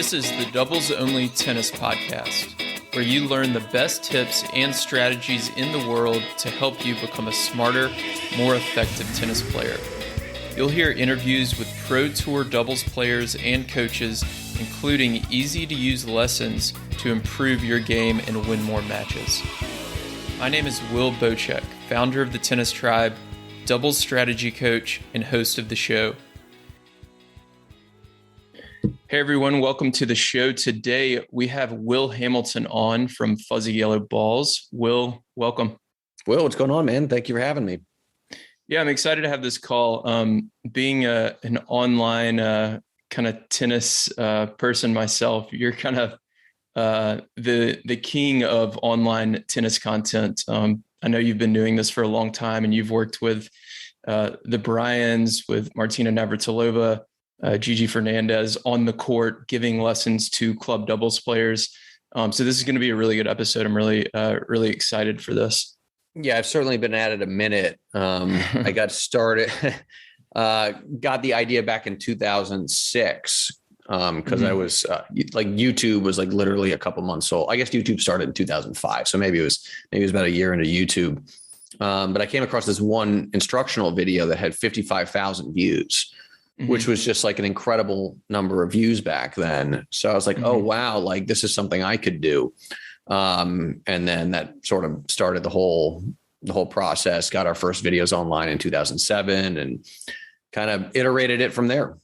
This is the Doubles Only Tennis Podcast, where you learn the best tips and strategies in the world to help you become a smarter, more effective tennis player. You'll hear interviews with Pro Tour doubles players and coaches, including easy-to-use lessons to improve your game and win more matches. My name is Will Bocek, founder of the Tennis Tribe, doubles strategy coach, and host of the show. Hey everyone, welcome to the show. Today we have Will Hamilton on from Fuzzy Yellow Balls. Will, welcome. Will, what's going on, man? Thank you for having me. Yeah, I'm excited to have this call. Being an online kind of tennis person myself, you're kind of the king of online tennis content. I know you've been doing this for a long time, and you've worked with the Bryans, with Martina Navratilova, Gigi Fernandez on the court, giving lessons to club doubles players. So this is going to be a really good episode. I'm really excited for this. Yeah, I've certainly been at it a minute. I got started, got the idea back in 2006 because I was YouTube was like literally a couple months old. I guess YouTube started in 2005, so maybe it was about a year into YouTube. But I came across this one instructional video that had 55,000 views. Which was just like an incredible number of views back then. So I was like, oh, wow, like this is something I could do. And then that sort of started the whole process, got our first videos online in 2007 and kind of iterated it from there.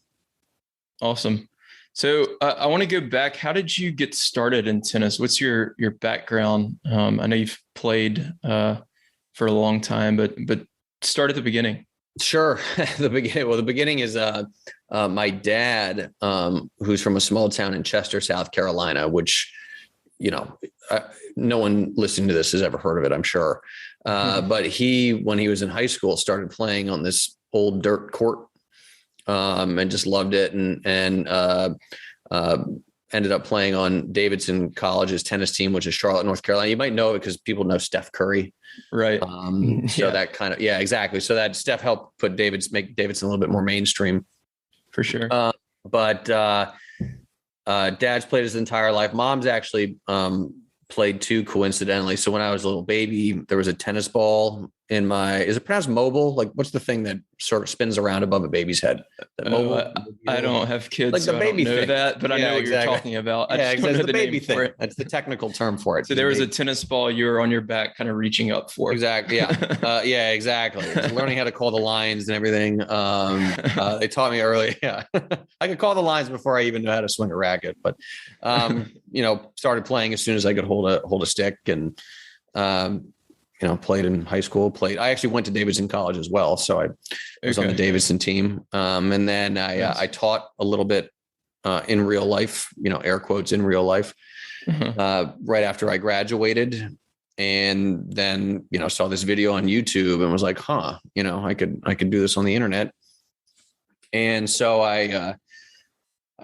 Awesome. So I want to go back. How did you get started in tennis? What's your background? I know you've played for a long time, but start at the beginning. Sure. The beginning is my dad, who's from a small town in Chester, South Carolina, which, no one listening to this has ever heard of it, I'm sure. But when he was in high school, started playing on this old dirt court and just loved it and ended up playing on Davidson College's tennis team, which is Charlotte, North Carolina. You might know it because people know Steph Curry. Right. So that kind of, yeah, exactly. So that Steph helped make Davidson a little bit more mainstream. For sure. But dad's played his entire life. Mom's actually played too, coincidentally. So when I was a little baby, there was a tennis ball in is it pronounced mobile? Like what's the thing that sort of spins around above a baby's head? I don't have kids, like the so baby I don't know thing. that, but I know what you're talking about. I just don't know the baby thing. for it. That's the technical term for it. So there was a tennis ball you were on your back kind of reaching up for. Exactly. Yeah. Yeah, exactly. Learning how to call the lines and everything. They taught me early. Yeah. I could call the lines before I even knew how to swing a racket, but, started playing as soon as I could hold a stick and, played in high school, I actually went to Davidson College as well. So I was on the Davidson team. And then I taught a little bit in real life, air quotes in real life, right after I graduated. And then, saw this video on YouTube and was like, I could do this on the internet. And so I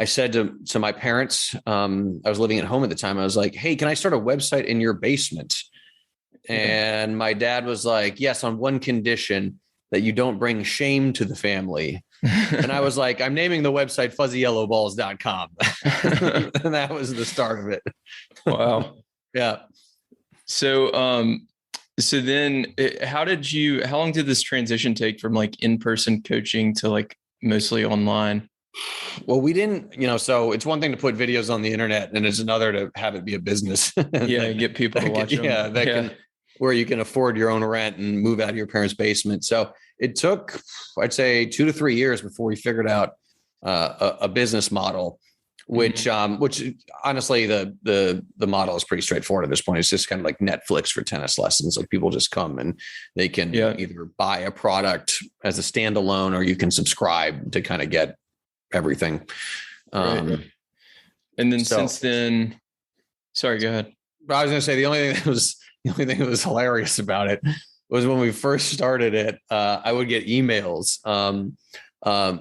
said to my parents, I was living at home at the time. I was like, hey, can I start a website in your basement? And my dad was like, yes, on one condition, that you don't bring shame to the family. And I was like, I'm naming the website fuzzyyellowballs.com. And that was the start of it. Wow. Yeah. So then how long did this transition take from like in-person coaching to like mostly online? Well, we didn't, so it's one thing to put videos on the internet and it's another to have it be a business. Yeah. Get people to watch them. Yeah. Where you can afford your own rent and move out of your parents' basement. So it took, I'd say 2 to 3 years before we figured out a business model, which honestly, the model is pretty straightforward at this point. It's just kind of like Netflix for tennis lessons. Like people just come and they can either buy a product as a standalone, or you can subscribe to kind of get everything. Right. And then since then, sorry, go ahead. But I was going to say the only thing that was hilarious about it was when we first started it, I would get emails,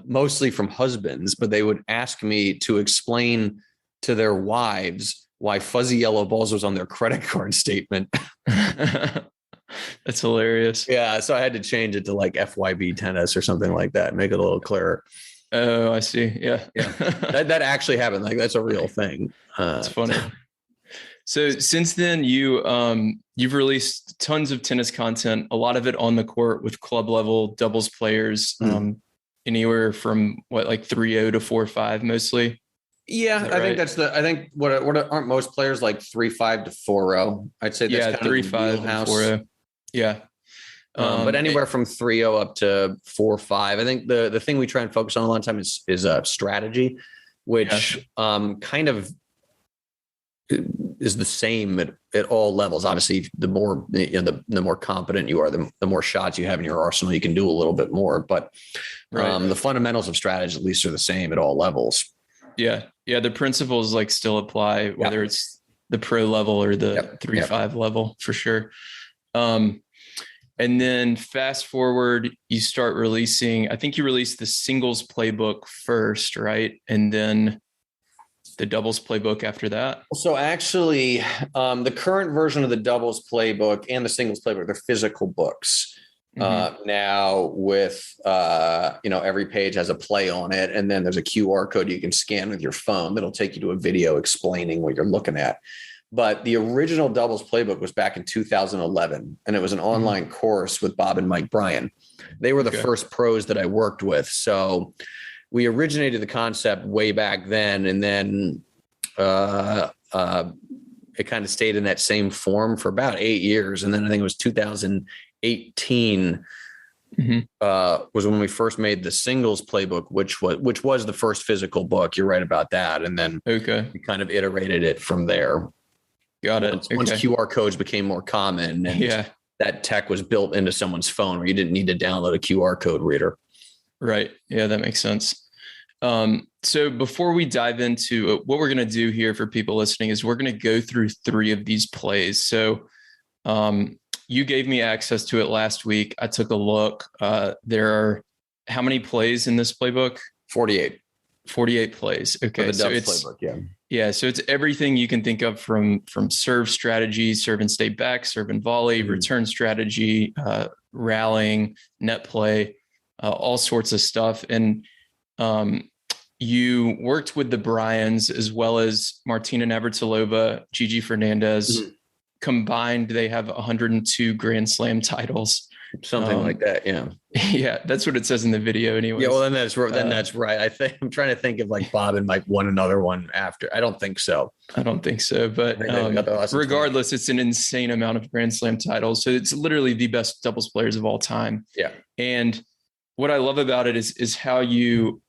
mostly from husbands, but they would ask me to explain to their wives why Fuzzy Yellow Balls was on their credit card statement. That's hilarious. Yeah. So I had to change it to like FYB tennis or something like that, make it a little clearer. Oh, I see. Yeah. Yeah. That actually happened. Like that's a real thing. It's funny. So since then, you've released tons of tennis content, a lot of it on the court with club level doubles players, anywhere from like 3-0 to 4-5 mostly. Yeah, I think that's I think what aren't most players like 3-5 to 4-0. I'd say that's kind 3-5 of the wheelhouse. 4-0. Yeah. But anywhere from 3-0 up to 4-5. I think the thing we try and focus on a lot of time is strategy, which kind of is the same at all levels. Obviously, the more the more competent you are, the more shots you have in your arsenal, you can do a little bit more. But the fundamentals of strategy at least are the same at all levels. Yeah. The principles like still apply, whether it's the pro level or the 3-5 level for sure. And then fast forward, you start releasing, I think you released the singles playbook first, right? And then the doubles playbook after that. So actually, the current version of the doubles playbook and the singles playbook, they're physical books. Now with, every page has a play on it. And then there's a QR code you can scan with your phone that'll take you to a video explaining what you're looking at. But the original doubles playbook was back in 2011, and it was an online course with Bob and Mike Bryan. They were the first pros that I worked with. So we originated the concept way back then, and then it kind of stayed in that same form for about 8 years. And then I think it was 2018 was when we first made the singles playbook, which was the first physical book. You're right about that. And then we kind of iterated it from there. Got it. Once QR codes became more common, and that tech was built into someone's phone where you didn't need to download a QR code reader. Right. Yeah, that makes sense. So before we dive into what we're going to do here for people listening is we're going to go through 3 of these plays. So you gave me access to it last week. I took a look. There are how many plays in this playbook? 48 plays. Okay. For the Dubs playbook, Yeah. So it's everything you can think of from serve strategy, serve and stay back, serve and volley, return strategy, rallying, net play, all sorts of stuff. And you worked with the Bryans as well as Martina Navratilova, Gigi Fernandez. Combined, they have 102 Grand Slam titles. Something like that. Yeah. Yeah. That's what it says in the video anyway. Yeah. Well, then that's right. I think I'm trying to think if like Bob and Mike won another one after. I don't think so. But regardless, it's an insane amount of Grand Slam titles. So it's literally the best doubles players of all time. Yeah. And what I love about it is how you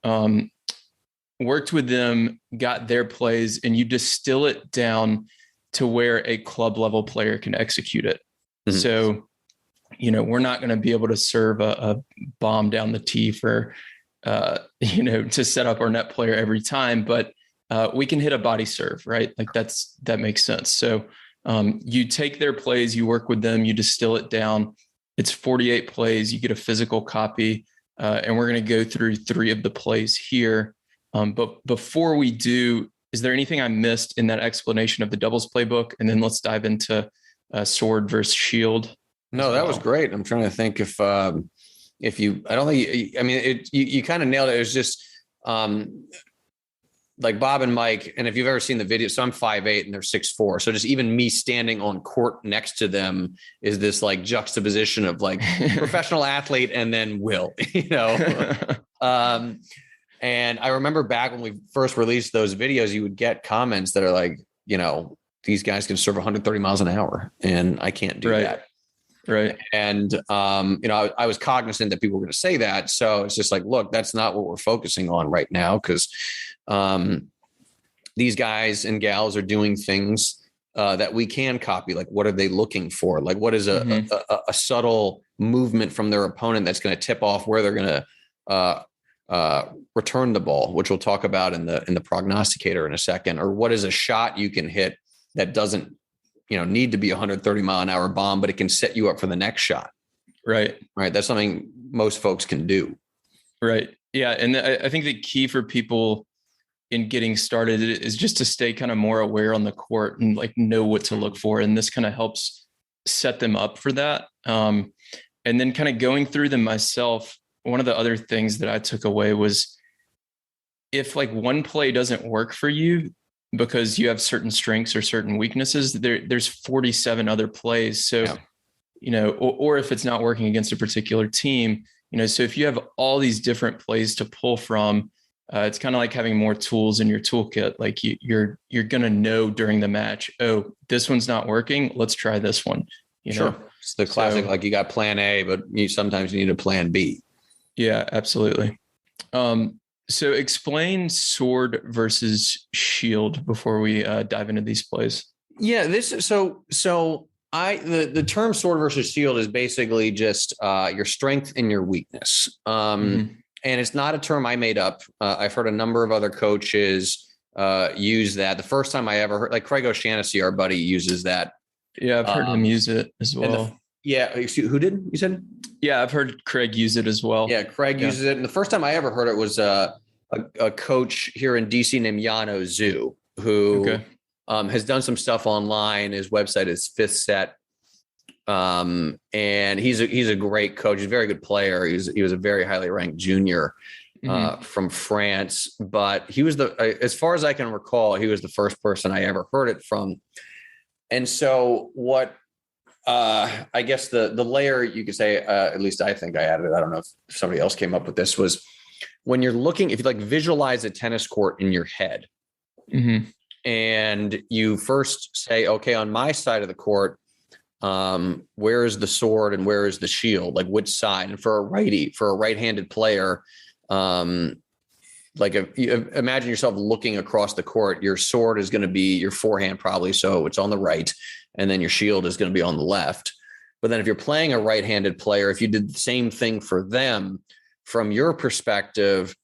worked with them, got their plays, and you distill it down to where a club level player can execute it. So, we're not going to be able to serve a bomb down the tee for, to set up our net player every time, but we can hit a body serve, right? Like that makes sense. So you take their plays, you work with them, you distill it down. It's 48 plays. You get a physical copy, and we're going to go through 3 of the plays here. But before we do, is there anything I missed in that explanation of the doubles playbook? And then let's dive into sword versus shield. No, that was great. I'm trying to think if you, I don't think, you kind of nailed it. It was just like Bob and Mike. And if you've ever seen the video, so I'm 5'8" and they're 6'4". So just even me standing on court next to them is this like juxtaposition of like professional athlete and then Will, And I remember back when we first released those videos, you would get comments that are like, these guys can serve 130 miles an hour and I can't do that. Right. And, I was cognizant that people were going to say that. So it's just like, look, that's not what we're focusing on right now. Cause these guys and gals are doing things that we can copy. Like, what are they looking for? Like, what is a subtle movement from their opponent that's going to tip off where they're going to, return the ball, which we'll talk about in the prognosticator in a second, or what is a shot you can hit that doesn't, need to be 130 mile an hour bomb, but it can set you up for the next shot. Right. That's something most folks can do. Right. Yeah. And I think the key for people in getting started is just to stay kind of more aware on the court and like know what to look for. And this kind of helps set them up for that. And then kind of going through them myself, one of the other things that I took away was if like one play doesn't work for you because you have certain strengths or certain weaknesses, there's 47 other plays. So, Yeah. or if it's not working against a particular team, so if you have all these different plays to pull from, it's kind of like having more tools in your toolkit. Like you're going to know during the match, oh, this one's not working. Let's try this one. Sure. It's the classic, like you got plan A, but sometimes you need a plan B. Yeah, absolutely. So explain sword versus shield before we dive into these plays. Yeah, the term sword versus shield is basically just your strength and your weakness. And it's not a term I made up. I've heard a number of other coaches use that. The first time I ever heard, like Craig O'Shaughnessy, our buddy, uses that. Yeah, I've heard him use it as well. Who did? You said? Yeah, I've heard Craig use it as well. Yeah, Craig uses it. And the first time I ever heard it was a coach here in DC named Yano Zhu, who has done some stuff online. His website is Fifth Set. And he's a great coach. He's a very good player. He was a very highly ranked junior from France, but he was as far as I can recall, he was the first person I ever heard it from. And so what, I guess the layer you could say, at least I think I added it, I don't know if somebody else came up with this, was when you're looking, if you like visualize a tennis court in your head and you first say, okay, on my side of the court, where is the sword and where is the shield? Like which side? And for a right-handed player, like if you imagine yourself looking across the court, your sword is going to be your forehand probably, so it's on the right, and then your shield is going to be on the left. But then if you're playing a right-handed player, if you did the same thing for them, from your perspective,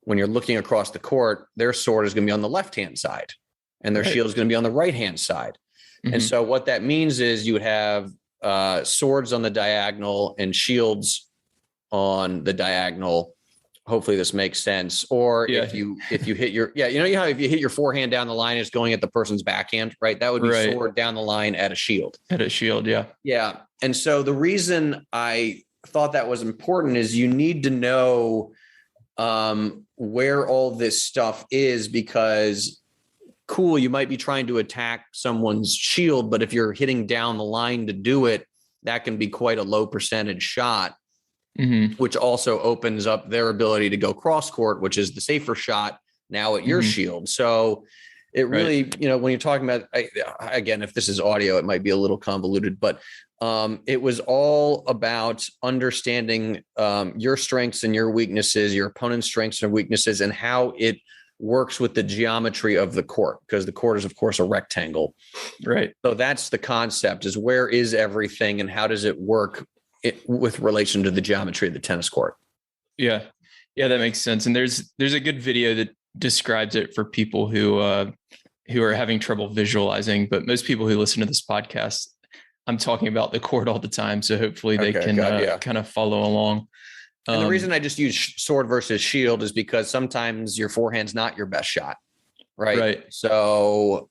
when you're looking across the court, their sword is going to be on the left-hand side and their shield is going to be on the right-hand side. And so what that means is you would have swords on the diagonal and shields on the diagonal. Hopefully this makes sense. Or if you hit your, how if you hit your forehand down the line, it's going at the person's backhand, right? That would be sword down the line at a shield. At a shield, yeah. Yeah. And so the reason I thought that was important is you need to know where all this stuff is, because cool, you might be trying to attack someone's shield, but if you're hitting down the line to do it, that can be quite a low percentage shot. Which also opens up their ability to go cross court, which is the safer shot now at your shield. So it really, when you're talking about, again, if this is audio, it might be a little convoluted, but it was all about understanding your strengths and your weaknesses, your opponent's strengths and weaknesses, and how it works with the geometry of the court, because the court is, of course, a rectangle. Right. So that's the concept, is where is everything and how does it work with relation to the geometry of the tennis court. Yeah, that makes sense. And there's a good video that describes it for people who are having trouble visualizing. But most people who listen to this podcast, I'm talking about the court all the time, so hopefully they can kind of follow along. And the reason I just use sword versus shield is because sometimes your forehand's not your best shot, right? So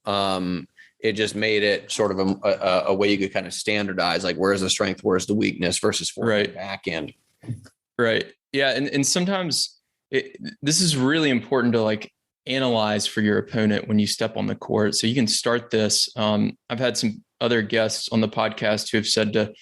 it just made it sort of a way you could kind of standardize, like where's the strength, where's the weakness versus forehand, backhand. Right. Yeah. And sometimes this is really important to like analyze for your opponent when you step on the court. So you can start this. I've had some other guests on the podcast who have said to,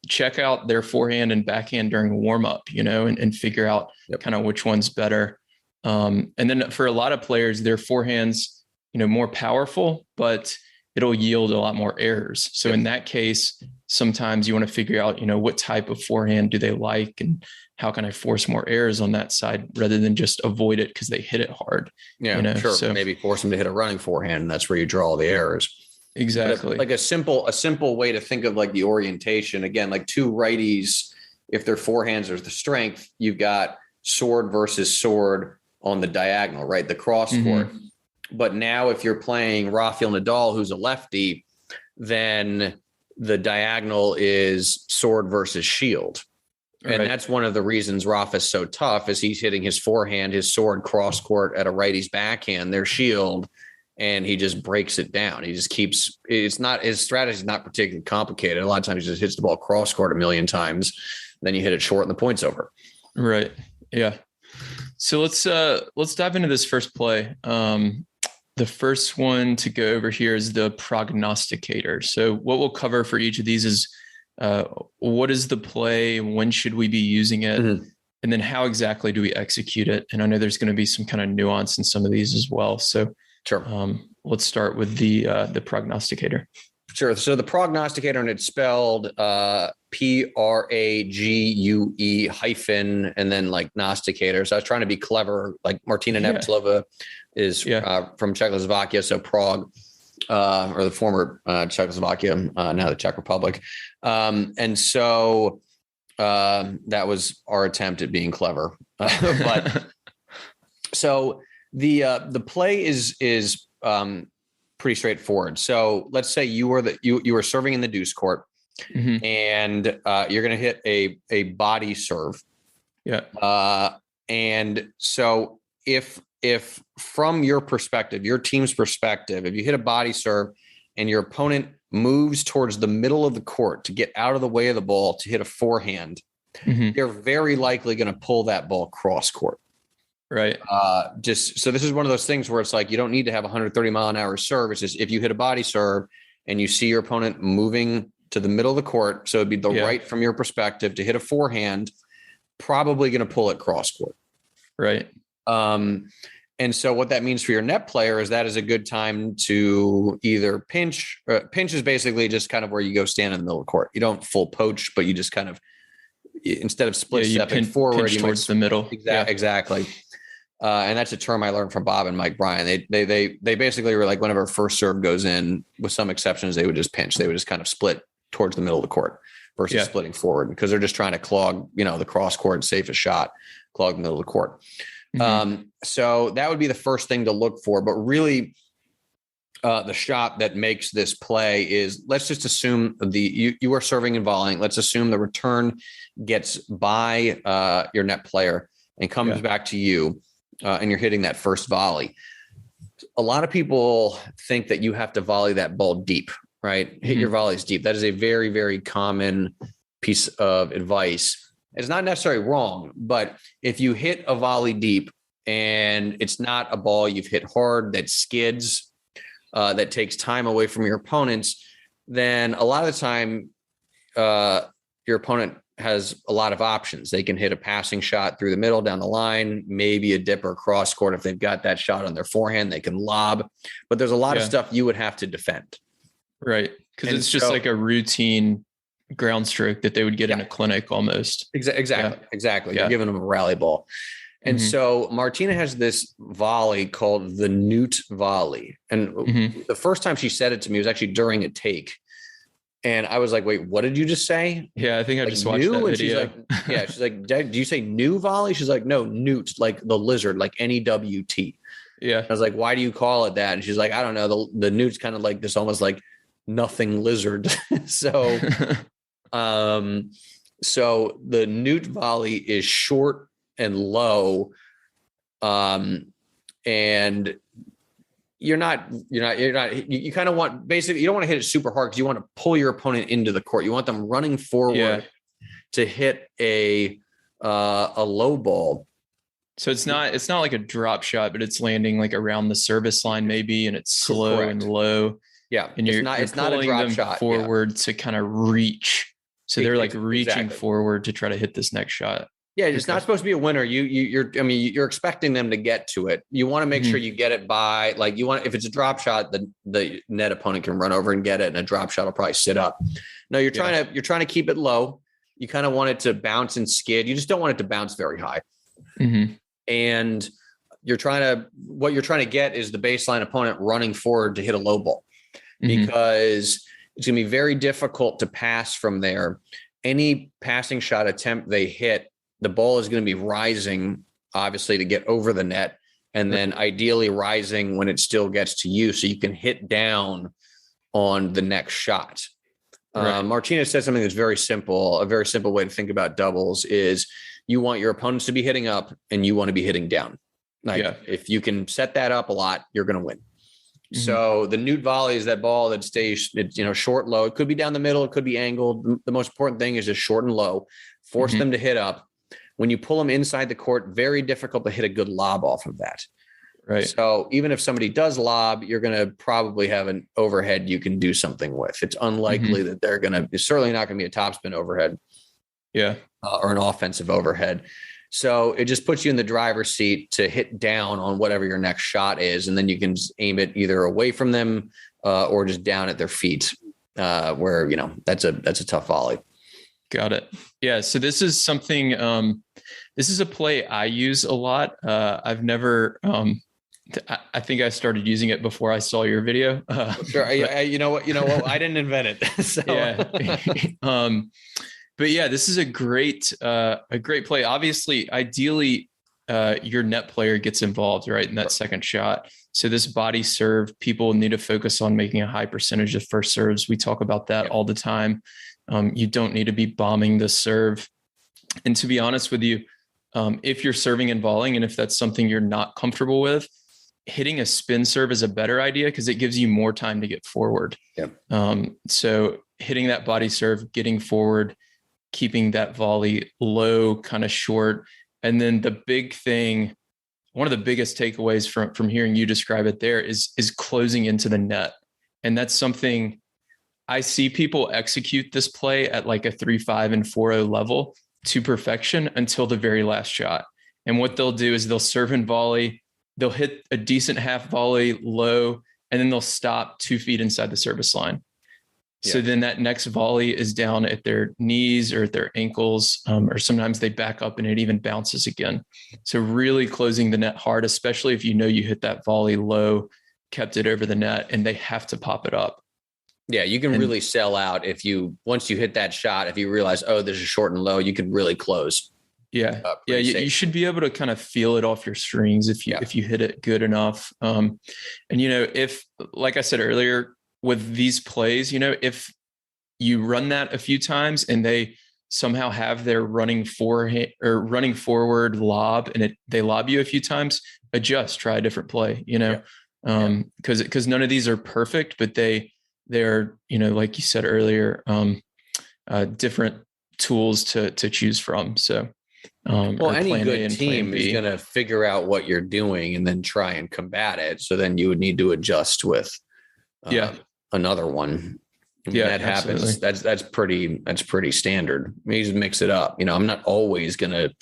check out their forehand and backhand during warm up, and figure out kind of which one's better. And then for a lot of players, their forehands, more powerful, but it'll yield a lot more errors. So in that case, sometimes you want to figure out, what type of forehand do they like and how can I force more errors on that side rather than just avoid it because they hit it hard. Yeah, sure. So maybe force them to hit a running forehand, and that's where you draw the errors. Exactly. Like a simple way to think of like the orientation, again, like two righties, if their forehands are the strength, you've got sword versus sword on the diagonal, right? The cross court. But now if you're playing Rafael Nadal, who's a lefty, then the diagonal is sword versus shield. And that's one of the reasons Rafa's so tough, is he's hitting his forehand, his sword cross court at a righty's backhand, their shield, and he just breaks it down. He just keeps, his strategy is not particularly complicated. A lot of times he just hits the ball cross court a million times, then you hit it short and the point's over. Right. Yeah. So let's dive into this first play. The first one to go over here is the prognosticator. So what we'll cover for each of these is what is the play, when should we be using it, and then how exactly do we execute it? And I know there's going to be some kind of nuance in some of these as well. So sure. Let's start with the prognosticator. Sure. So the prognosticator, and it's spelled Prague hyphen and then like Gnosticator. So I was trying to be clever. Like Martina Navratilova is from Czechoslovakia, so Prague, or the former Czechoslovakia, now the Czech Republic. And so that was our attempt at being clever. But so the play is pretty straightforward. So let's say you were serving in the deuce court, and you're going to hit a body serve. Yeah. And so if from your perspective, your team's perspective, if you hit a body serve and your opponent moves towards the middle of the court to get out of the way of the ball to hit a forehand, they're very likely going to pull that ball cross court. Right. Just so this is one of those things where it's like, you don't need to have 130 mile an hour serve. It's just, if you hit a body serve and you see your opponent moving to the middle of the court, so it'd be the right from your perspective to hit a forehand, probably going to pull it cross court. Right. And so what that means for your net player is that is a good time to either pinch. Pinch is basically just kind of where you go stand in the middle of the court. You don't full poach, but you just kind of, instead of split stepping forward, you towards the middle. Exactly. And that's a term I learned from Bob and Mike Bryan. They basically were like, whenever first serve goes in, with some exceptions, they would just pinch. They would just kind of split towards the middle of the court versus splitting forward, because they're just trying to clog, the cross court, safest shot, clog the middle of the court. So that would be the first thing to look for. But really, the shot that makes this play is, let's just assume you are serving and volleying. Let's assume the return gets by your net player and comes back to you. And you're hitting that first volley. A lot of people think that you have to volley that ball deep, right? Hit your volleys deep. That is a very, very common piece of advice. It's not necessarily wrong, but if you hit a volley deep and it's not a ball you've hit hard, that skids, that takes time away from your opponents, then a lot of the time your opponent has a lot of options. They can hit a passing shot through the middle, down the line, maybe a dip or cross court. If they've got that shot on their forehand, they can lob, but there's a lot of stuff you would have to defend. Right. Because it's just like a routine ground stroke that they would get in a clinic almost. Exactly. You're giving them a rally ball. And so Martina has this volley called the Newt volley. And the first time she said it to me was actually during a take. And I was like, wait, what did you just say? Yeah, I think I just watched that video. She's like, Dad, do you say new volley? She's like, no, newt, like the lizard, like N-E-W-T. Yeah. I was like, why do you call it that? And she's like, I don't know. The newt's kind of like this almost like nothing lizard. So the newt volley is short and low. And you kind of want, basically, you don't want to hit it super hard because you want to pull your opponent into the court. You want them running forward to hit a low ball. So it's not like a drop shot, but it's landing like around the service line maybe, and it's slow and low. Yeah. And you're not a drop shot forward to kind of reach. So they're like reaching forward to try to hit this next shot. Yeah, it's not supposed to be a winner. You're expecting them to get to it. You want to make sure you get it by, like, if it's a drop shot, the net opponent can run over and get it, and a drop shot will probably sit up. No, you're trying to keep it low. You kind of want it to bounce and skid. You just don't want it to bounce very high. And what you're trying to get is the baseline opponent running forward to hit a low ball, because it's going to be very difficult to pass from there. Any passing shot attempt they hit, the ball is going to be rising, obviously, to get over the net, and then ideally rising when it still gets to you, so you can hit down on the next shot. Right. Martina said something that's very simple. A very simple way to think about doubles is you want your opponents to be hitting up and you want to be hitting down. If you can set that up a lot, you're going to win. So the newt volley is that ball that stays, short, low. It could be down the middle. It could be angled. The most important thing is just short and low. Force them to hit up. when you pull them inside the court, very difficult to hit a good lob off of that. Right. So even if somebody does lob, you're going to probably have an overhead you can do something with. It's unlikely that it's certainly not going to be a topspin overhead. Yeah. Or an offensive overhead. So it just puts you in the driver's seat to hit down on whatever your next shot is. And then you can aim it either away from them or just down at their feet where, that's a tough volley. Got it. Yeah. So this is something, this is a play I use a lot. I've never, I think I started using it before I saw your video. Sure. You know what? I didn't invent it. So. Yeah. But yeah, this is a great play. Obviously, ideally, your net player gets involved, right, in that second shot. So this body serve, people need to focus on making a high percentage of first serves. We talk about that all the time. You don't need to be bombing the serve. And to be honest with you, if you're serving and volleying, and if that's something you're not comfortable with, hitting a spin serve is a better idea because it gives you more time to get forward. So hitting that body serve, getting forward, keeping that volley low, kind of short. And then the big thing, one of the biggest takeaways from hearing you describe it there is closing into the net. And that's something I see people execute this play at like a 3-5 and 4-0 level to perfection until the very last shot. And what they'll do is they'll serve and volley, they'll hit a decent half volley low, and then they'll stop 2 feet inside the service line. So then that next volley is down at their knees or at their ankles, or sometimes they back up and it even bounces again. So really closing the net hard, especially if you hit that volley low, kept it over the net, and they have to pop it up. Yeah, you can really sell out once you hit that shot, if you realize, oh, there's a short and low, you can really close. Yeah. You should be able to kind of feel it off your strings if you hit it good enough. And if, like I said earlier, with these plays, if you run that a few times and they somehow have their running forward lob and they lob you a few times, try a different play, because none of these are perfect, but they're, like you said earlier, different tools to choose from. So, any good team is going to figure out what you're doing and then try and combat it. So then you would need to adjust with, another one. That happens. That's pretty standard. You just mix it up. I'm not always going to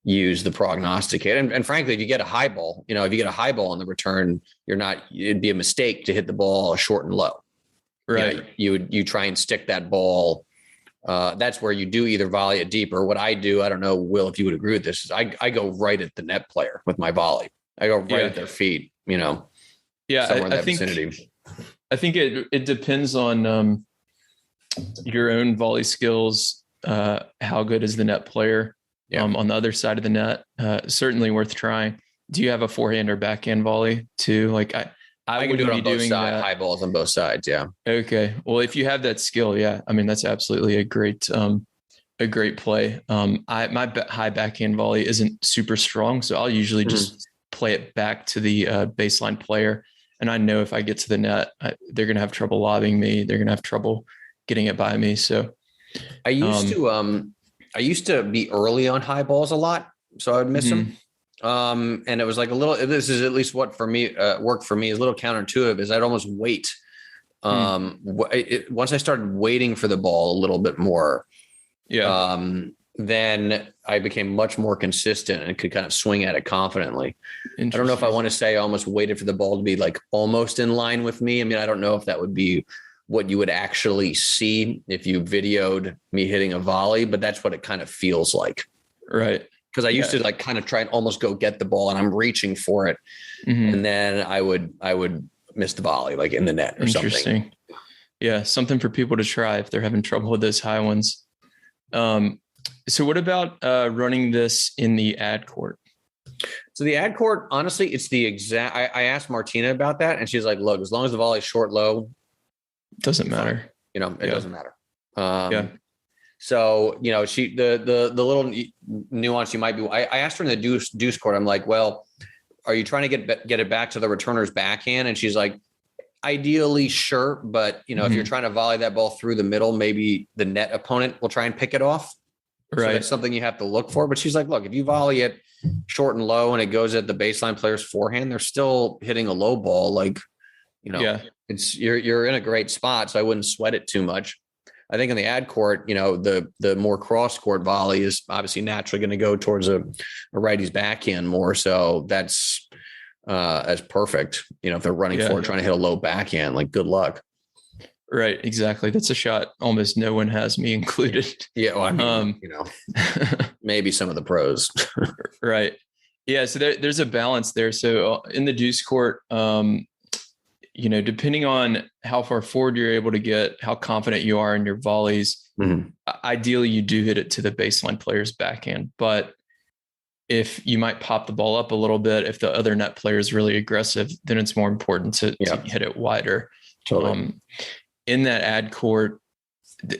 use the prognosticator. And frankly, if you get a high ball, if you get a high ball on the return, it'd be a mistake to hit the ball short and low. Right. You try and stick that ball. That's where you do either volley it deep, or what I do. I don't know, Will, if you would agree with this, is I go right at the net player with my volley. I go right at their feet, somewhere in that vicinity. I think it depends on your own volley skills. How good is the net player on the other side of the net? Certainly worth trying. Do you have a forehand or backhand volley too? Like I can do it on both sides, that. High balls on both sides. Yeah. Okay. Well, if you have that skill, that's absolutely a great play. My high backhand volley isn't super strong, so I'll usually just play it back to the baseline player. And I know if I get to the net, they're going to have trouble lobbing me. They're going to have trouble getting it by me. So I used to be early on high balls a lot, so I would miss them. And it was like this is at least what for me worked for me, is a little counterintuitive, is I'd almost wait. Once I started waiting for the ball a little bit more, then I became much more consistent and could kind of swing at it confidently. I don't know if I want to say I almost waited for the ball to be like almost in line with me. I don't know if that would be what you would actually see if you videoed me hitting a volley, but that's what it kind of feels like. Right. Because I used to like kind of try and almost go get the ball, and I'm reaching for it. And then I would miss the volley like in the net or something. Yeah. Something for people to try if they're having trouble with those high ones. So what about running this in the ad court? So the ad court, honestly, it's the exact. I asked Martina about that, and she's like, "Look, as long as the volley's short, low, doesn't matter. It doesn't matter." So the little nuance you might be. I asked her in the deuce court. I'm like, "Well, are you trying to get it back to the returner's backhand?" And she's like, "Ideally, sure, but if you're trying to volley that ball through the middle, maybe the net opponent will try and pick it off." So Right. that's something you have to look for. But she's like, look, if you volley it short and low and it goes at the baseline player's forehand, they're still hitting a low ball. Like, Yeah. you're in a great spot. So I wouldn't sweat it too much. I think in the ad court, the more cross court volley is obviously naturally going to go towards a righty's backhand more. So that's as perfect. If they're running forward, trying to hit a low backhand, like good luck. Right. Exactly. That's a shot almost no one has, me included. Yeah. Well, I mean, maybe some of the pros. Right. Yeah. So there's a balance there. So in the deuce court, depending on how far forward you're able to get, how confident you are in your volleys, ideally you do hit it to the baseline player's backhand. But if you might pop the ball up a little bit, if the other net player is really aggressive, then it's more important to hit it wider. Totally. In that ad court,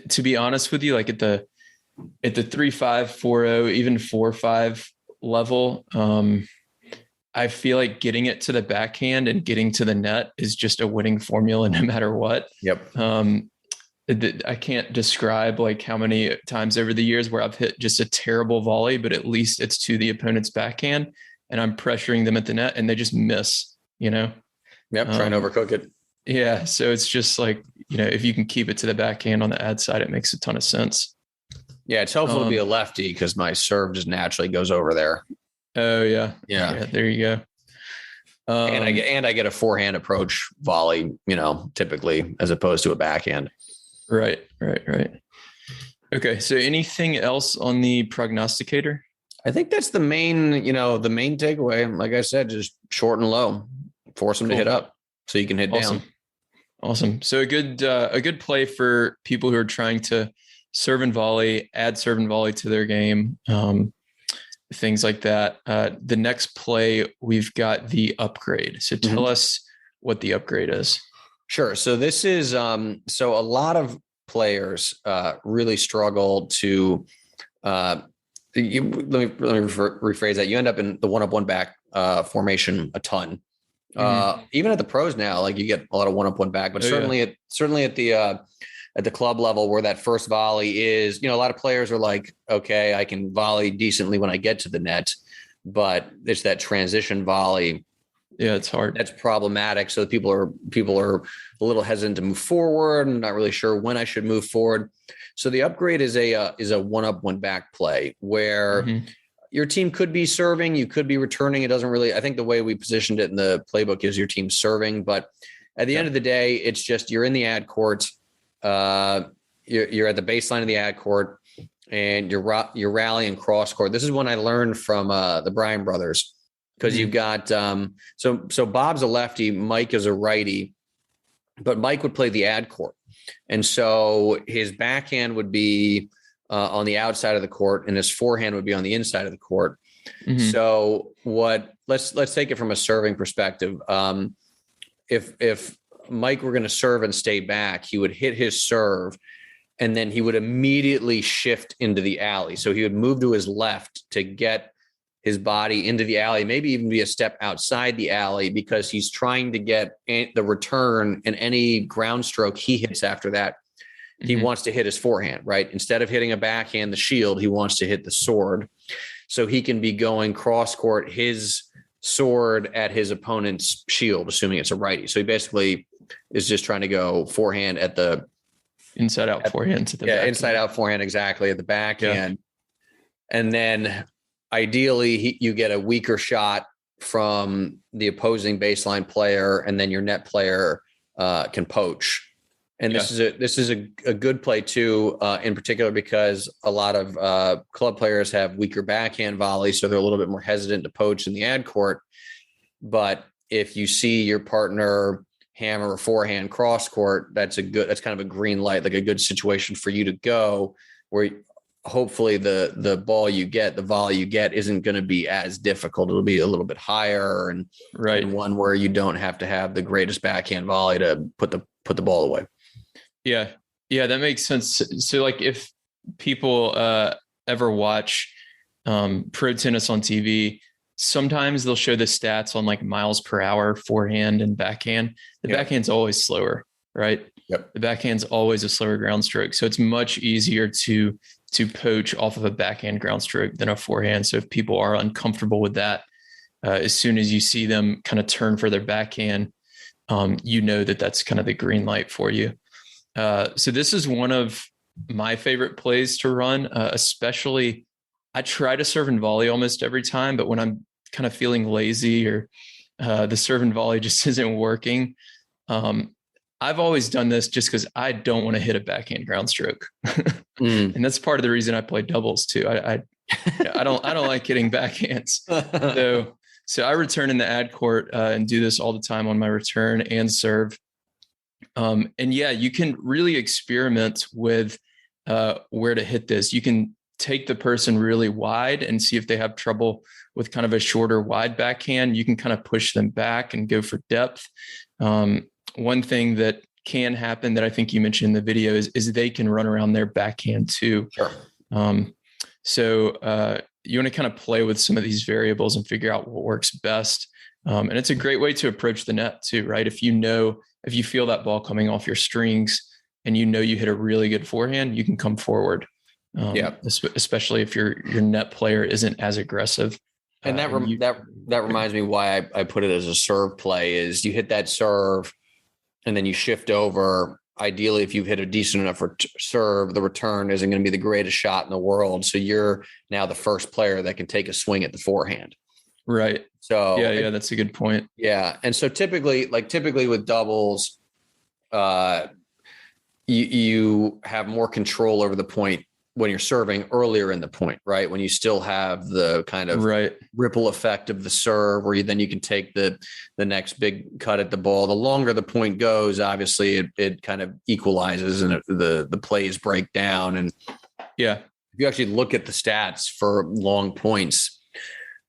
to be honest with you, like at the 3-5, 4-0, even 4-5 level, I feel like getting it to the backhand and getting to the net is just a winning formula no matter what. Yep. I can't describe like how many times over the years where I've hit just a terrible volley, but at least it's to the opponent's backhand and I'm pressuring them at the net and they just miss, Yep. Trying to overcook it. Yeah. So it's just like, if you can keep it to the backhand on the ad side, it makes a ton of sense. Yeah. It's helpful to be a lefty because my serve just naturally goes over there. Oh yeah. Yeah. There you go. And I get a forehand approach volley, typically as opposed to a backhand. Right. Okay. So anything else on the prognosticator? I think that's the main takeaway. Like I said, just short and low, force them to hit up so you can hit down. Awesome. So a good play for people who are trying to serve and volley, add serve and volley to their game. Things like that. The next play, we've got the upgrade. So tell us what the upgrade is. Sure. So this is, so a lot of players really struggle to, let me rephrase that. You end up in the 1-up, 1-back formation a ton. Even at the pros now, like you get a lot of 1-up, 1-back, but certainly at the club level where that first volley is, a lot of players are like, okay, I can volley decently when I get to the net, but it's that transition volley. Yeah, it's hard. That's problematic. So people are a little hesitant to move forward and not really sure when I should move forward. So the upgrade is a 1-up, 1-back play where your team could be serving, you could be returning. It doesn't really, I think the way we positioned it in the playbook is your team serving, but at the end of the day, it's just, you're in the ad court, you're at the baseline of the ad court and you're rallying cross court. This is one I learned from the Bryan brothers. Because you've got so Bob's a lefty, Mike is a righty, but Mike would play the ad court, and so his backhand would be on the outside of the court, and his forehand would be on the inside of the court. So let's take it from a serving perspective. If Mike were going to serve and stay back, he would hit his serve, and then he would immediately shift into the alley. So he would move to his left to get his body into the alley, maybe even be a step outside the alley because he's trying to get the return and any ground stroke he hits after that. He wants to hit his forehand, right? Instead of hitting a backhand, the shield, he wants to hit the sword. So he can be going cross court, his sword at his opponent's shield, assuming it's a righty. So he basically is just trying to go forehand at the inside out forehand. Inside out forehand. Exactly. At the backhand. Yeah. And then ideally, you get a weaker shot from the opposing baseline player, and then your net player can poach. And this is a good play too, in particular because a lot of club players have weaker backhand volleys, so they're a little bit more hesitant to poach in the ad court. But if you see your partner hammer a forehand cross court, that's kind of a green light, like a good situation for you to go where. Hopefully the ball you get, the volley you get isn't going to be as difficult. It'll be a little bit higher and one where you don't have to have the greatest backhand volley to put the ball away. Yeah. Yeah. That makes sense. So like if people ever watch pro tennis on TV, sometimes they'll show the stats on like miles per hour, forehand and backhand. The backhand's always slower. right? Yep. The backhand's always a slower ground stroke. So it's much easier to poach off of a backhand ground stroke than a forehand. So if people are uncomfortable with that, as soon as you see them kind of turn for their backhand, you know that that's kind of the green light for you. So this is one of my favorite plays to run, especially I try to serve and volley almost every time, but when I'm kind of feeling lazy or the serve and volley just isn't working, I've always done this just because I don't want to hit a backhand ground stroke. And that's part of the reason I play doubles too. I don't like hitting backhands. So I return in the ad court and do this all the time on my return and serve. And yeah, you can really experiment with where to hit this. You can take the person really wide and see if they have trouble with kind of a shorter wide backhand. You can kind of push them back and go for depth. One thing that can happen that I think you mentioned in the video is they can run around their backhand too. Sure. So you want to kind of play with some of these variables and figure out what works best. And it's a great way to approach the net too, right? If you feel that ball coming off your strings and you hit a really good forehand, you can come forward. Especially if your net player isn't as aggressive. And that reminds me why I put it as a serve play is you hit that serve and then you shift over. Ideally, if you've hit a decent enough serve, the return isn't going to be the greatest shot in the world. So you're now the first player that can take a swing at the forehand. Right. So yeah, that's a good point. Yeah. And so typically with doubles, you have more control over the point when you're serving earlier in the point, right? When you still have the kind of ripple effect of the serve where then you can take the next big cut at the ball. The longer the point goes, obviously it kind of equalizes and the plays break down. And yeah, if you actually look at the stats for long points,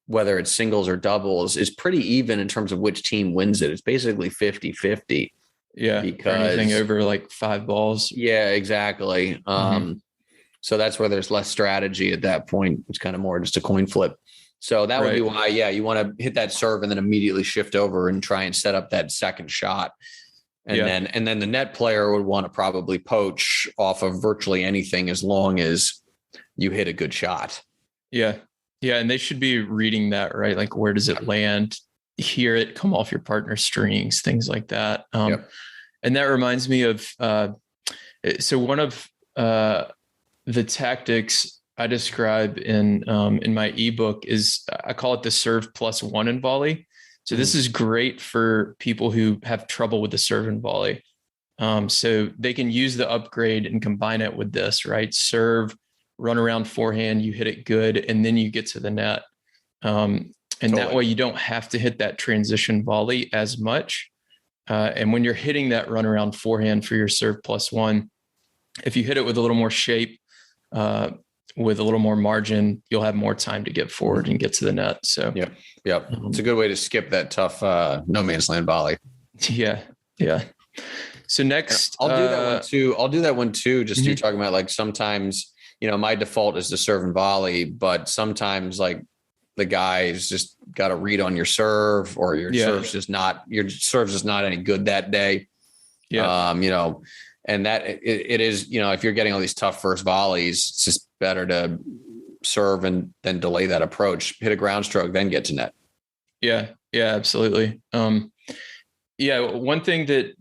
whether it's singles or doubles, is pretty even in terms of which team wins it. It's basically 50-50. Yeah. Because anything over like 5 balls. Yeah, exactly. So that's where there's less strategy at that point. It's kind of more just a coin flip. So that would be why, you want to hit that serve and then immediately shift over and try and set up that second shot. And then the net player would want to probably poach off of virtually anything as long as you hit a good shot. Yeah. Yeah. And they should be reading that, right? Like, where does it land? Hear it come off your partner's strings, things like that. And that reminds me of, so one of, the tactics I describe in my ebook is I call it the serve +1 in volley. So this is great for people who have trouble with the serve and volley. So they can use the upgrade and combine it with this, right? Serve, run around forehand, you hit it good, and then you get to the net. And that way you don't have to hit that transition volley as much. And when you're hitting that run around forehand for your serve +1, if you hit it with a little more shape, with a little more margin, you'll have more time to get forward and get to the net. So it's a good way to skip that tough no man's land volley. Yeah. So next, I'll do that one too. Just you're talking about like sometimes, my default is to serve and volley, but sometimes like the guy's just got to read on your serve or your serve's just not any good that day. Yeah. And that it is, if you're getting all these tough first volleys, it's just better to serve and then delay that approach, hit a ground stroke, then get to net. Yeah, absolutely. One thing that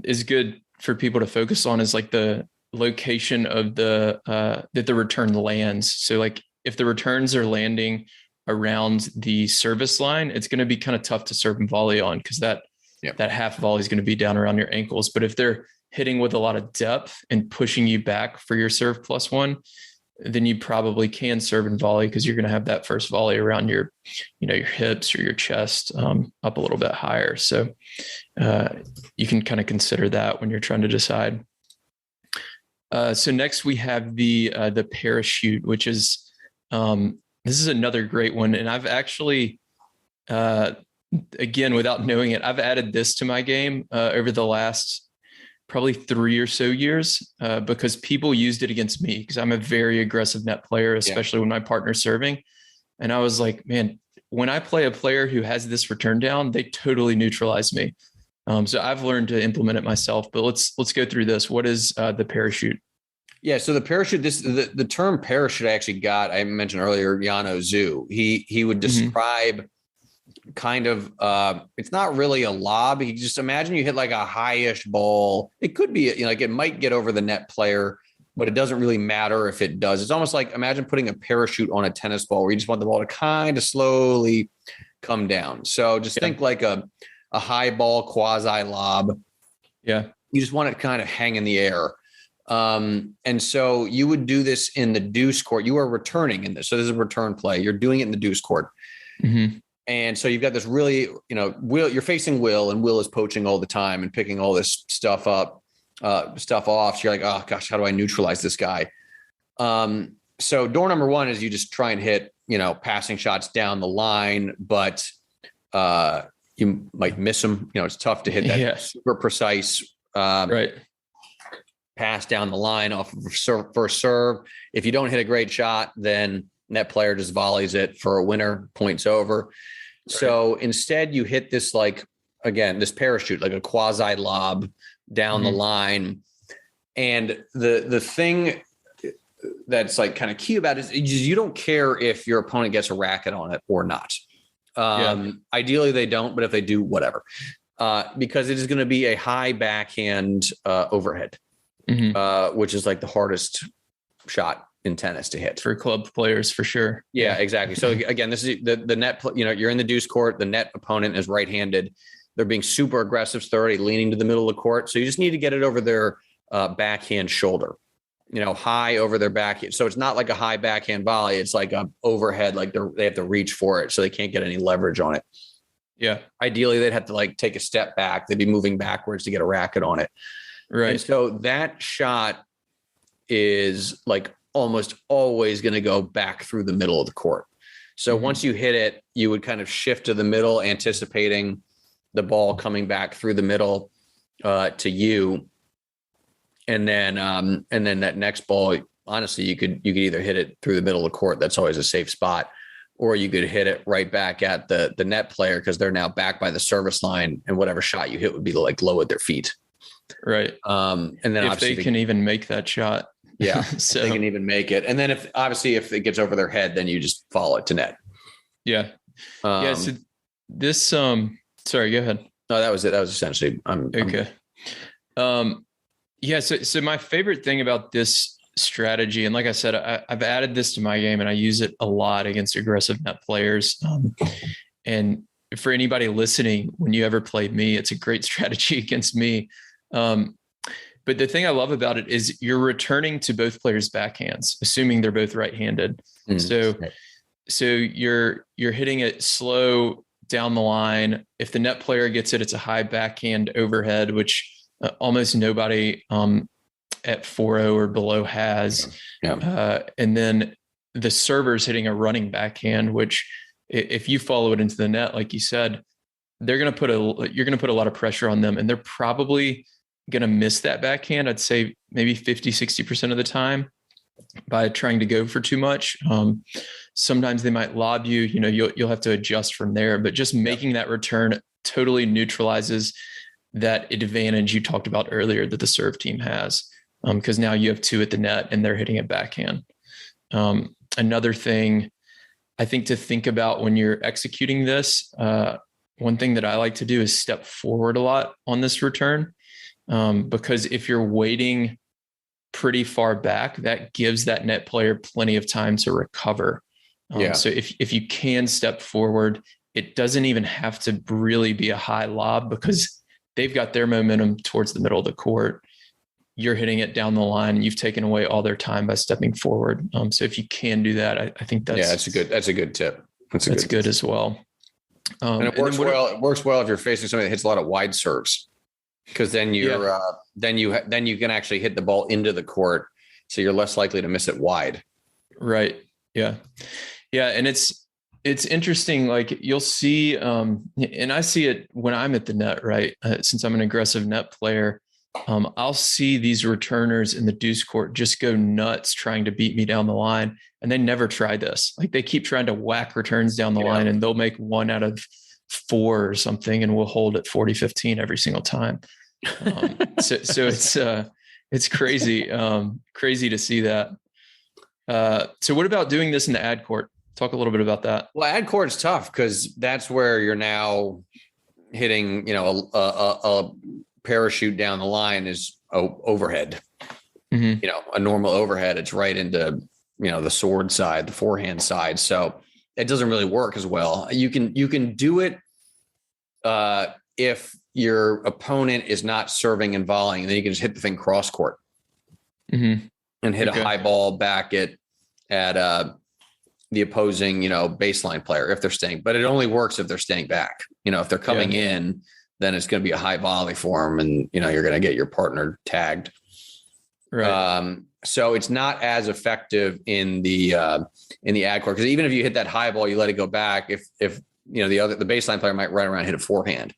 is good for people to focus on is like the location of that the return lands. So like if the returns are landing around the service line, it's going to be kind of tough to serve and volley on because that half volley is going to be down around your ankles. But if they're hitting with a lot of depth and pushing you back for your serve +1, then you probably can serve and volley because you're going to have that first volley around your hips or your chest up a little bit higher. So you can kind of consider that when you're trying to decide. So next we have the parachute, which is this is another great one, and I've actually again, without knowing it, I've added this to my game over the last probably 3 or so years because people used it against me because I'm a very aggressive net player, especially when my partner's serving. And I was like, man, when I play a player who has this return down, they totally neutralize me. So I've learned to implement it myself, but let's go through this. What is the parachute? Yeah, so the parachute, the term parachute I mentioned earlier, Yano Zhu. He would describe kind of it's not really a lob. You just imagine you hit like a high-ish ball. It could be, like it might get over the net player, but it doesn't really matter if it does. It's almost like imagine putting a parachute on a tennis ball where you just want the ball to kind of slowly come down. So just think like a high ball quasi lob. Yeah. You just want it to kind of hang in the air. And so you would do this in the deuce court. You are returning in this. So this is a return play. You're doing it in the deuce court. And so you've got this really, Will, you're facing Will, and Will is poaching all the time and picking all this stuff off. So you're like, oh gosh, how do I neutralize this guy? So door number one is you just try and hit, passing shots down the line, but you might miss them. It's tough to hit that super precise right pass down the line off of first serve. If you don't hit a great shot, then net player just volleys it for a winner, points over. Right. So instead you hit this, this parachute, like a quasi lob down the line. And the thing that's kind of key about it is you don't care if your opponent gets a racket on it or not. Ideally they don't, but if they do, whatever. Because it is going to be a high backhand overhead, which is like the hardest shot in tennis to hit for club players, for sure. Yeah, exactly. So again, this is the net, you're in the deuce court, the net opponent is right-handed. They're being super aggressive. So they're already leaning to the middle of the court. So you just need to get it over their backhand shoulder, high over their backhand. So it's not like a high backhand volley. It's like a overhead, like they have to reach for it. So they can't get any leverage on it. Yeah. Ideally they'd have to take a step back. They'd be moving backwards to get a racket on it. Right. And so that shot is almost always going to go back through the middle of the court. So once you hit it, you would kind of shift to the middle, anticipating the ball coming back through the middle to you. And then that next ball, honestly, you could either hit it through the middle of the court. That's always a safe spot. Or you could hit it right back at the net player, because they're now back by the service line, and whatever shot you hit would be low at their feet. Right. And then if they can even make that shot. Yeah. So they can even make it. And then if it gets over their head, then you just follow it to net. Yeah. So this, sorry, go ahead. No, that was it. That was essentially, okay. So my favorite thing about this strategy, and like I said, I've added this to my game and I use it a lot against aggressive net players. And for anybody listening, when you ever played me, it's a great strategy against me. But the thing I love about it is you're returning to both players' backhands, assuming they're both right-handed. So you're hitting it slow down the line. If the net player gets it, it's a high backhand overhead, which almost nobody at 4-0 or below has. And then the server's hitting a running backhand, which if you follow it into the net, like you said, you're going to put a lot of pressure on them, and they're probably going to miss that backhand. I'd say maybe 50-60% of the time by trying to go for too much. Sometimes they might lob you, you'll have to adjust from there, but just making that return totally neutralizes that advantage you talked about earlier that the serve team has. Because now you have two at the net and they're hitting a backhand. Another thing I think to think about when you're executing this, one thing that I like to do is step forward a lot on this return. Because if you're waiting pretty far back, that gives that net player plenty of time to recover. So if you can step forward, it doesn't even have to really be a high lob, because they've got their momentum towards the middle of the court. You're hitting it down the line, and you've taken away all their time by stepping forward. So if you can do that, I think that's a good tip. That's good as well. And it works well. It works well if you're facing somebody that hits a lot of wide serves, because then you can actually hit the ball into the court, so you're less likely to miss it wide. Right. Yeah. And it's interesting. You'll see, and I see it when I'm at the net, right? Since I'm an aggressive net player, I'll see these returners in the deuce court just go nuts trying to beat me down the line. And they never try this. They keep trying to whack returns down the line, and they'll make 1 out of 4 or something, and we'll hold at 40-15 every single time. So it's crazy, crazy to see that. So what about doing this in the ad court? Talk a little bit about that. Well, ad court's tough because that's where you're now hitting, a parachute down the line is overhead. Mm-hmm. A normal overhead, it's right into, the sword side, the forehand side. So it doesn't really work as well. You can do it if your opponent is not serving and volleying, and then you can just hit the thing cross court and hit a high ball back at the opposing, baseline player if they're staying. But it only works if they're staying back. If they're coming in, then it's going to be a high volley for them, and you're going to get your partner tagged. Right. So it's not as effective in the ad court, because even if you hit that high ball, you let it go back. If the baseline player might run around and hit a forehand,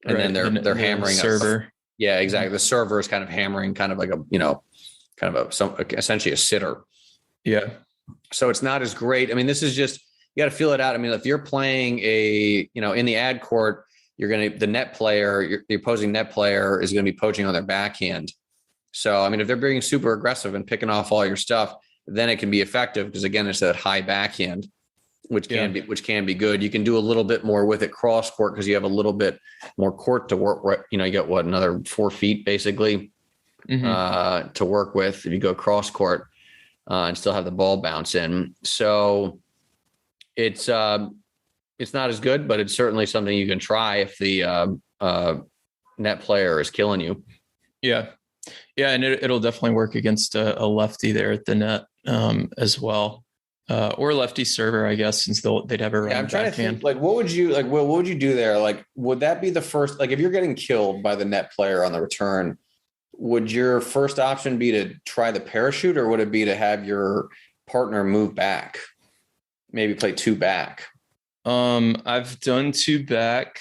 and then they're hammering server. Yeah, exactly. The server is kind of hammering, kind of like essentially a sitter. Yeah. So it's not as great. I mean, this is just, you got to feel it out. I mean, if you're playing in the ad court, the opposing net player is going to be poaching on their backhand. So, I mean, if they're being super aggressive and picking off all your stuff, then it can be effective, because again, it's that high backhand, which can be good. You can do a little bit more with it cross court, because you have a little bit more court to work. You got another 4 feet basically to work with if you go cross court and still have the ball bounce in. So it's not as good, but it's certainly something you can try if the net player is killing you. Yeah. Yeah. And it'll definitely work against a lefty there at the net as well. Or lefty server, I guess, since they'd have a run. I'm trying to think, what would you do there? Would that be the first, if you're getting killed by the net player on the return, would your first option be to try the parachute, or would it be to have your partner move back, maybe play 2 back? I've done 2 back.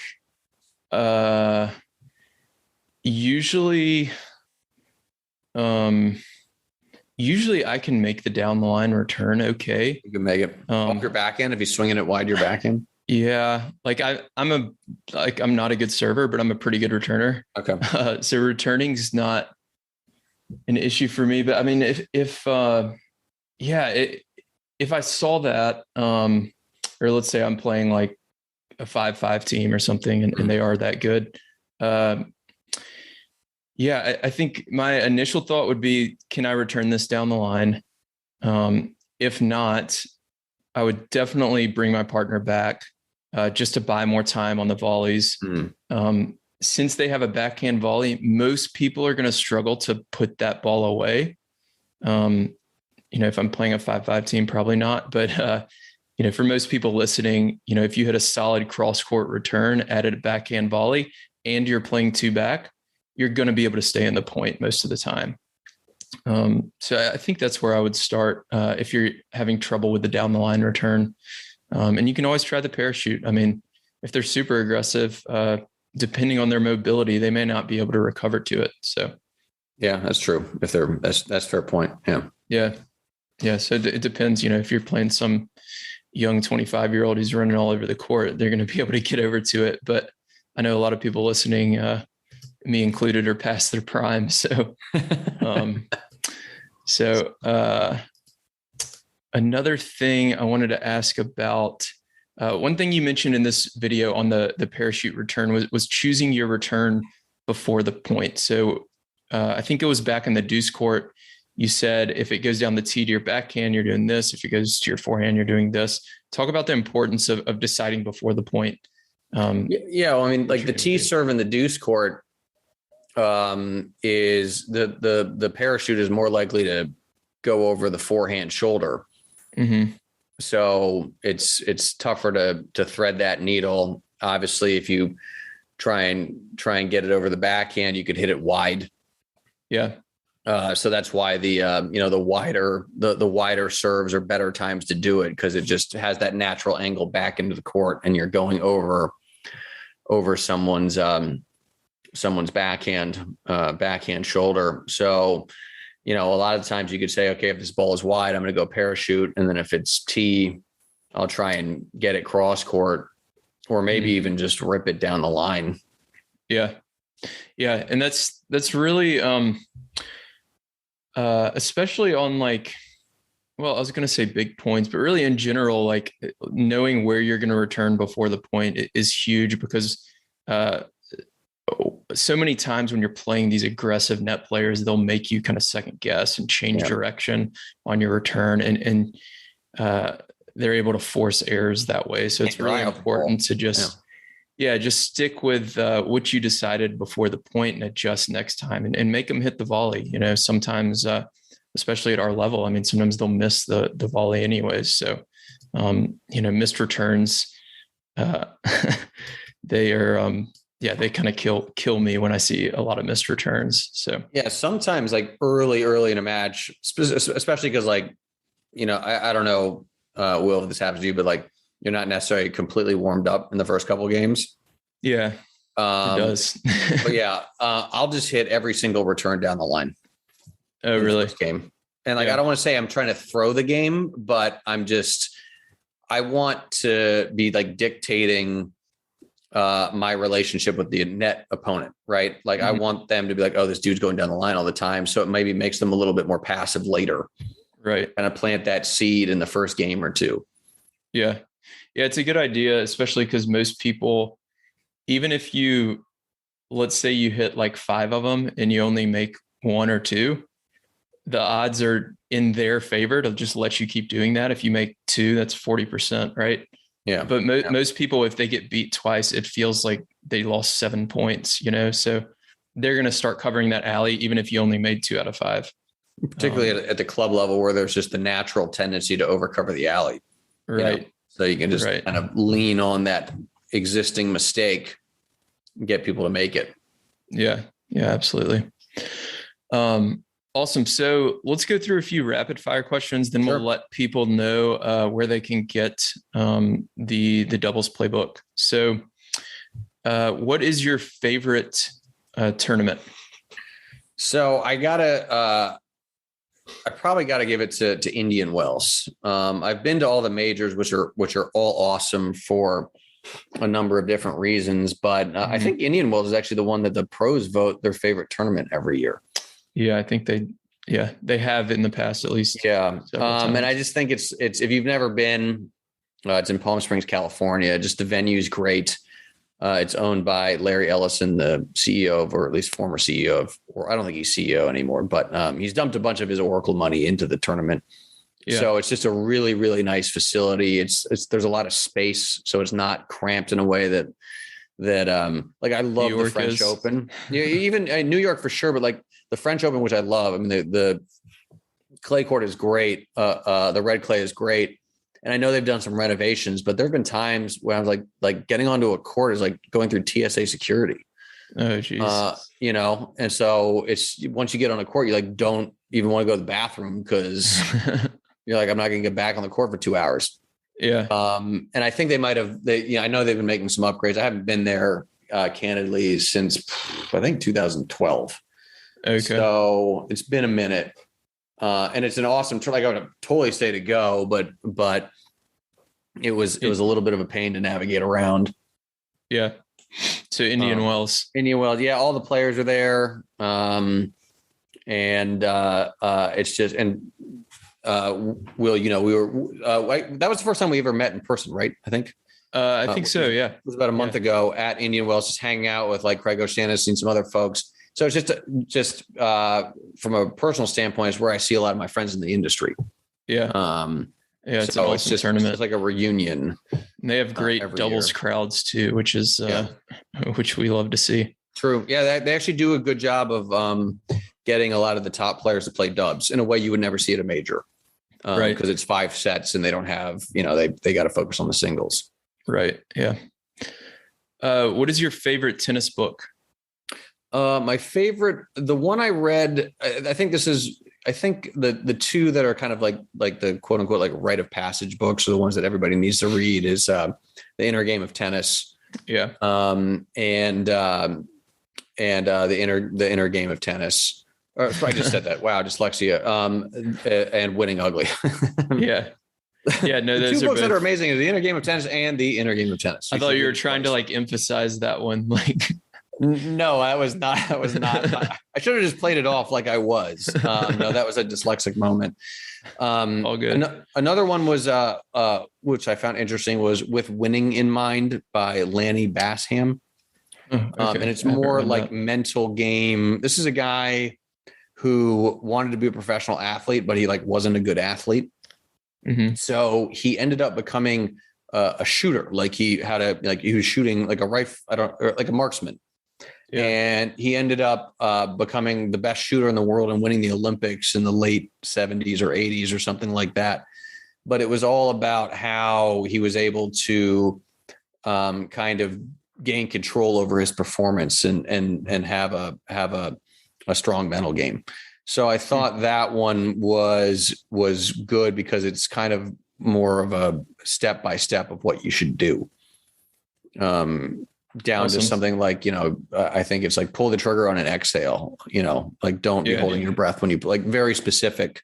Usually I can make the down the line return okay. You can make it off your backhand if you're swinging it wide your backhand. Yeah, I'm not a good server, but I'm a pretty good returner. Okay. So returning is not an issue for me. But I mean, if I saw that, or let's say I'm playing like a 5-5 team or something, and they are that good. I think my initial thought would be, can I return this down the line? If not, I would definitely bring my partner back just to buy more time on the volleys. Since they have a backhand volley, most people are going to struggle to put that ball away. If I'm playing a 5-5 team, probably not. But, for most people listening, if you hit a solid cross court return, added a backhand volley, and you're playing 2 back, you're going to be able to stay in the point most of the time. So I think that's where I would start if you're having trouble with the down the line return. And you can always try the parachute. I mean, if they're super aggressive, depending on their mobility, they may not be able to recover to it. So, yeah, that's true. If that's fair point. Yeah. So it depends. If you're playing some young 25-year-old who's running all over the court, they're going to be able to get over to it. But I know a lot of people listening, me included, are past their prime. So, another thing I wanted to ask about, one thing you mentioned in this video on the parachute return was choosing your return before the point. So I think it was back in the deuce court. You said if it goes down the tee to your backhand, you're doing this. If it goes to your forehand, you're doing this. Talk about the importance of deciding before the point. Well, I mean, the tee serve in the deuce court is the parachute is more likely to go over the forehand shoulder. So it's tougher to thread that needle. Obviously, if you try and get it over the backhand, you could hit it wide. Yeah. So that's why the wider serves are better times to do it, because it just has that natural angle back into the court, and you're going over someone's backhand shoulder. So, a lot of times you could say, okay, if this ball is wide, I'm going to go parachute. And then if it's tee, I'll try and get it cross court. or maybe even just rip it down the line. Yeah. Yeah. And that's really, especially on like, well, I was going to say big points, but really in general, like knowing where you're going to return before the point is huge, because so many times when you're playing these aggressive net players, they'll make you kind of second guess and change direction on your return, and they're able to force errors that way. So it's really important to just stick with what you decided before the point and adjust next time, and make them hit the volley. You know, sometimes, especially at our level, I mean, sometimes they'll miss the volley anyways. So, you know, missed returns, they are, they kind of kill me when I see a lot of missed returns. So yeah, sometimes like early in a match, especially because like, you know, I don't know, Will, if this happens to you, but like you're not necessarily completely warmed up in the first couple of games. Yeah, it does. But yeah, I'll just hit every single return down the line. Oh, really? Game. And like, I don't want to say I'm trying to throw the game, but I want to be like dictating my relationship with the net opponent, right? Like I want them to be like, oh, this dude's going down the line all the time. So it maybe makes them a little bit more passive later. Right. And I plant that seed in the first game or two. Yeah. Yeah. It's a good idea, especially because most people, even if you, let's say you hit like 5 of them and you only make 1 or 2, the odds are in their favor to just let you keep doing that. If you make 2, that's 40%, right? Yeah. But most people, if they get beat twice, it feels like they lost 7 points, you know? So they're going to start covering that alley, even if you only made 2 out of 5. Particularly at the club level, where there's just the natural tendency to overcover the alley. Right. You know? So you can just kind of lean on that existing mistake and get people to make it. Yeah. Yeah, absolutely. Awesome. So let's go through a few rapid fire questions. Then we'll let people know where they can get the doubles playbook. So what is your favorite tournament? So I probably got to give it to Indian Wells. I've been to all the majors, which are all awesome for a number of different reasons, but I think Indian Wells is actually the one that the pros vote their favorite tournament every year. Yeah, I think they have in the past at least. Yeah. And I just think it's if you've never been, it's in Palm Springs, California. Just the venue's great. It's owned by Larry Ellison, the CEO of, or at least former CEO of, or I don't think he's CEO anymore, but he's dumped a bunch of his Oracle money into the tournament. Yeah. So it's just a really, really nice facility. There's a lot of space, so it's not cramped in a way that like I love the French Open. Yeah, even New York for sure, but like the French Open, which I love. I mean, the clay court is great. The red clay is great. And I know they've done some renovations, but there've been times where I was like getting onto a court is like going through TSA security. Oh, geez. You know, and so it's once you get on a court, you like don't even want to go to the bathroom because you're like, I'm not going to get back on the court for 2 hours. Yeah. And I think they might have. I know they've been making some upgrades. I haven't been there candidly since I think 2012. Okay. So it's been a minute. And it's an awesome tour. Like I would totally say to go, but it was a little bit of a pain to navigate around. Yeah. So Indian Wells. Yeah. All the players are there. And it's just, and Will, you know, we were, that was the first time we ever met in person, right? I think so. Yeah. It was about a month ago at Indian Wells, just hanging out with like Craig O'Shaughnessy and some other folks. So it's just from a personal standpoint, is where I see a lot of my friends in the industry. Yeah. Yeah. It's an awesome tournament. It's like a reunion. And they have great doubles crowds too, which is, which we love to see. True. Yeah. They actually do a good job of getting a lot of the top players to play dubs in a way you would never see at a major. Right. Because it's 5 sets and they don't have, they got to focus on the singles. Right. Yeah. What is your favorite tennis book? My favorite, the one I read, I think the 2 that are kind of like the quote unquote, like rite of passage books are the ones that everybody needs to read is The Inner Game of Tennis. Yeah. And The Inner Game of Tennis. I just said that. Wow. Dyslexia. And Winning Ugly. Yeah. Yeah, no, The those two are books that both. are amazing is The Inner Game of Tennis and The Inner Game of Tennis. I thought you were trying to like emphasize that one. Like, No, that was not. That was not. I should have just played it off like I was. No, that was a dyslexic moment. all good. Another one was, which I found interesting, was With Winning in Mind by Lanny Bassham. Oh, okay. And it's I haven't more read like that. mental game. This is a guy who wanted to be a professional athlete, but he like wasn't a good athlete. Mhm. So he ended up becoming a shooter. Like he was shooting like a rifle, or like a marksman. Yeah. And he ended up becoming the best shooter in the world and winning the Olympics in the late 70s or 80s or something like that. But it was all about how he was able to kind of gain control over his performance and have a strong mental game. So I thought that one was good because it's kind of more of a step by step of what you should do. Down to something like, I think it's like pull the trigger on an exhale, like don't be holding your breath when you like very specific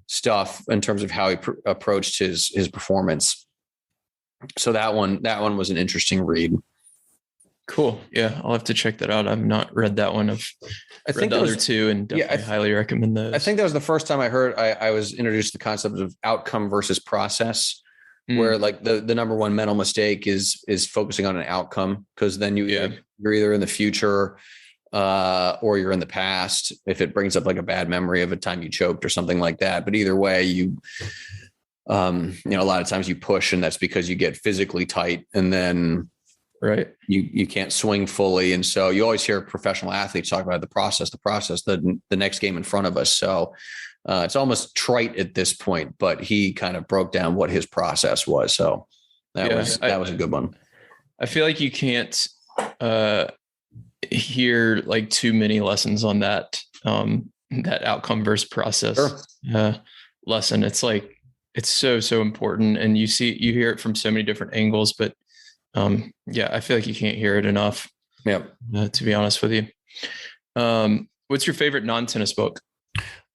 stuff in terms of how he approached his performance. So that one was an interesting read. Cool. Yeah, I'll have to check that out. I've not read that one. I've read the other two and definitely highly recommend those. I think that was the first time I heard, I was introduced to the concept of outcome versus process, where like the number one mental mistake is focusing on an outcome, because then you're either in the future or you're in the past if it brings up like a bad memory of a time you choked or something like that. But either way, a lot of times you push, and that's because you get physically tight, and then you can't swing fully. And so you always hear professional athletes talk about the process, the next game in front of us. So it's almost trite at this point, but he kind of broke down what his process was. So that was a good one. I feel like you can't hear like too many lessons on that outcome versus process lesson. It's like, it's so important. And you hear it from so many different angles, but I feel like you can't hear it enough. Yeah. To be honest with you. What's your favorite non-tennis book?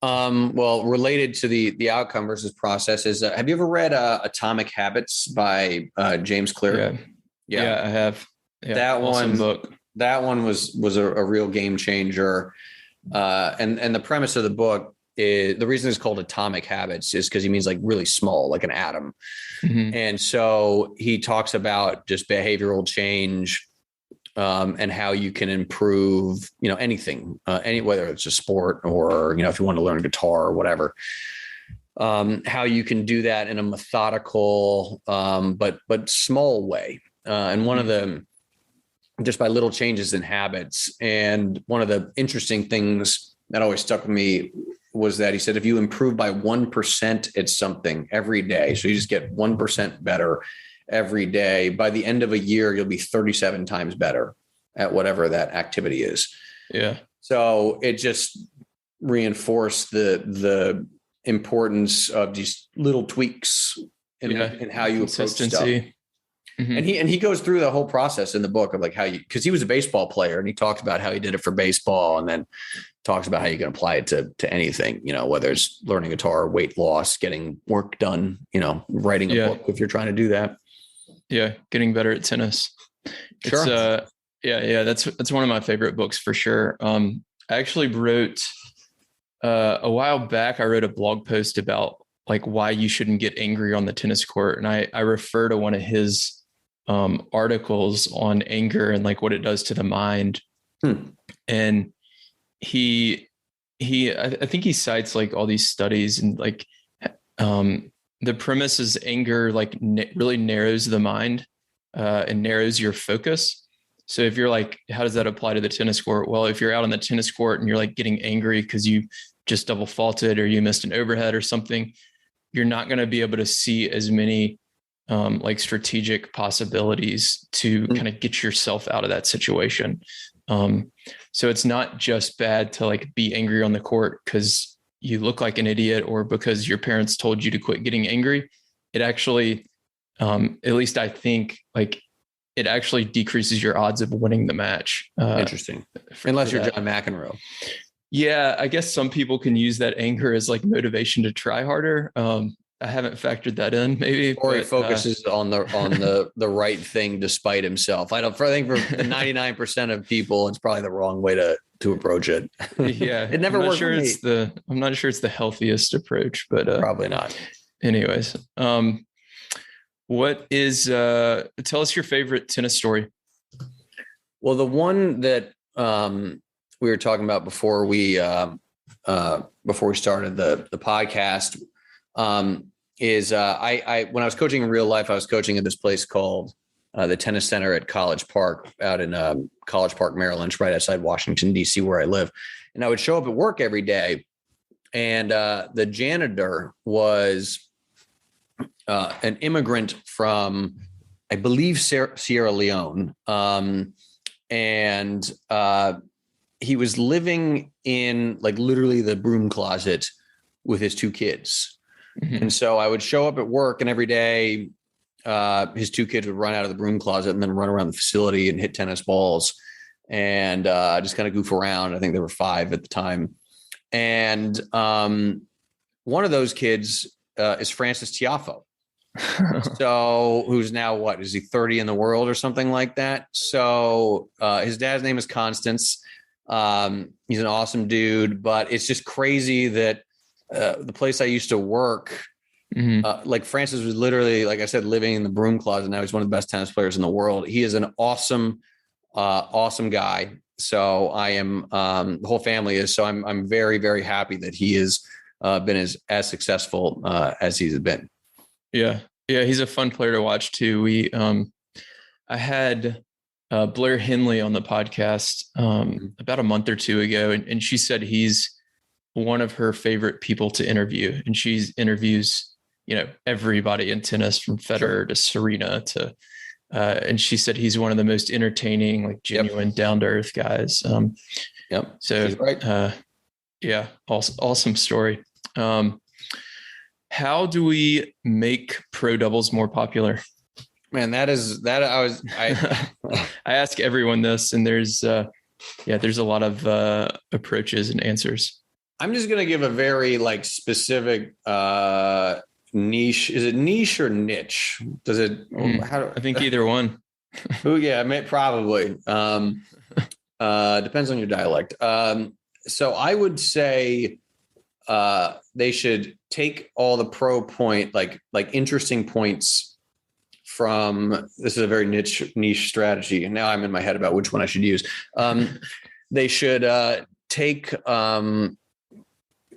Well, related to the outcome versus process is, have you ever read Atomic Habits by James Clear? Yeah, I have. Yeah, that awesome one book. That one was a real game changer. And the premise of the book is, the reason it's called Atomic Habits is because he means like really small, like an atom. Mm-hmm. And so he talks about just behavioral change, and how you can improve, anything, whether it's a sport or, if you want to learn guitar or whatever, how you can do that in a methodical, but small way. And one of the, just by little changes in habits. And one of the interesting things that always stuck with me was that he said, if you improve by 1% at something every day, so you just get 1% better every day, by the end of a year, you'll be 37 times better at whatever that activity is. Yeah. So it just reinforced the importance of these little tweaks in how you approach stuff. Mm-hmm. And he goes through the whole process in the book of like because he was a baseball player, and he talks about how he did it for baseball, and then talks about how you can apply it to anything, whether it's learning guitar, weight loss, getting work done, writing a book if you're trying to do that. Yeah. Getting better at tennis. Sure. It's, that's one of my favorite books for sure. I actually wrote a while back, I wrote a blog post about like why you shouldn't get angry on the tennis court. And I refer to one of his articles on anger and like what it does to the mind. And I think he cites like all these studies, and like the premise is anger like really narrows the mind and narrows your focus. So if you're like, how does that apply to the tennis court? Well, if you're out on the tennis court and you're like getting angry because you just double faulted or you missed an overhead or something, you're not going to be able to see as many like strategic possibilities to kind of get yourself out of that situation. So it's not just bad to like be angry on the court because you look like an idiot or because your parents told you to quit getting angry. It actually, at least I think, like it actually decreases your odds of winning the match. Interesting. Unless you're John McEnroe. Yeah, I guess some people can use that anger as like motivation to try harder. I haven't factored that in, maybe. Or he focuses on the right thing despite himself. I think for the 99% of people, it's probably the wrong way to approach it. Yeah, It never worked for me. I'm not sure it's the healthiest approach, but probably not. Anyways, what is tell us your favorite tennis story? Well, the one that we were talking about before we started the podcast is I when I was coaching in real life, I was coaching at this place called the Tennis Center at College Park out in College Park, Maryland, right outside Washington, D.C., where I live. And I would show up at work every day, and the janitor was an immigrant from, I believe, Sierra Leone. And he was living in like literally the broom closet with his two kids. Mm-hmm. And so I would show up at work, and every day his two kids would run out of the broom closet and then run around the facility and hit tennis balls and just kind of goof around. I think there were 5 at the time. And one of those kids is Francis Tiafoe. So who's now, what is he, 30 in the world or something like that? So his dad's name is Constance. He's an awesome dude, but it's just crazy that the place I used to work, like Francis was literally, like I said, living in the broom closet. Now he's one of the best tennis players in the world. He is an awesome guy. So I am, the whole family is. So I'm very, very happy that he has been as successful as he's been. Yeah. He's a fun player to watch too. I had Blair Henley on the podcast about a month or 2 ago, and she said he's one of her favorite people to interview. And she interviews, everybody in tennis from Federer to Serena to, and she said he's one of the most entertaining, like genuine, down to earth guys. So, right. Awesome story. How do we make pro doubles more popular? Man, I ask everyone this, and there's a lot of approaches and answers. I'm just going to give a very specific niche. Is it niche or niche? Does it? I think either one. Probably. Depends on your dialect. So I would say they should take all the pro point, like interesting points from, this is a very niche strategy. And now I'm in my head about which one I should use. They should take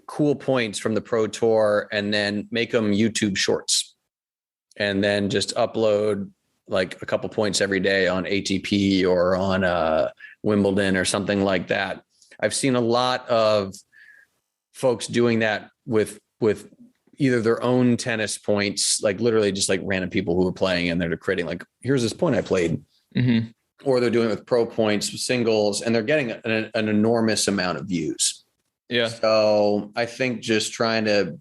cool points from the pro tour and then make them YouTube shorts, and then just upload like a couple points every day on ATP or on Wimbledon or something like that. I've seen a lot of folks doing that with either their own tennis points, like literally just like random people who are playing, and they're creating like, here's this point I played. Mm-hmm. Or they're doing it with pro points, singles, and they're getting an enormous amount of views. Yeah. So I think just trying to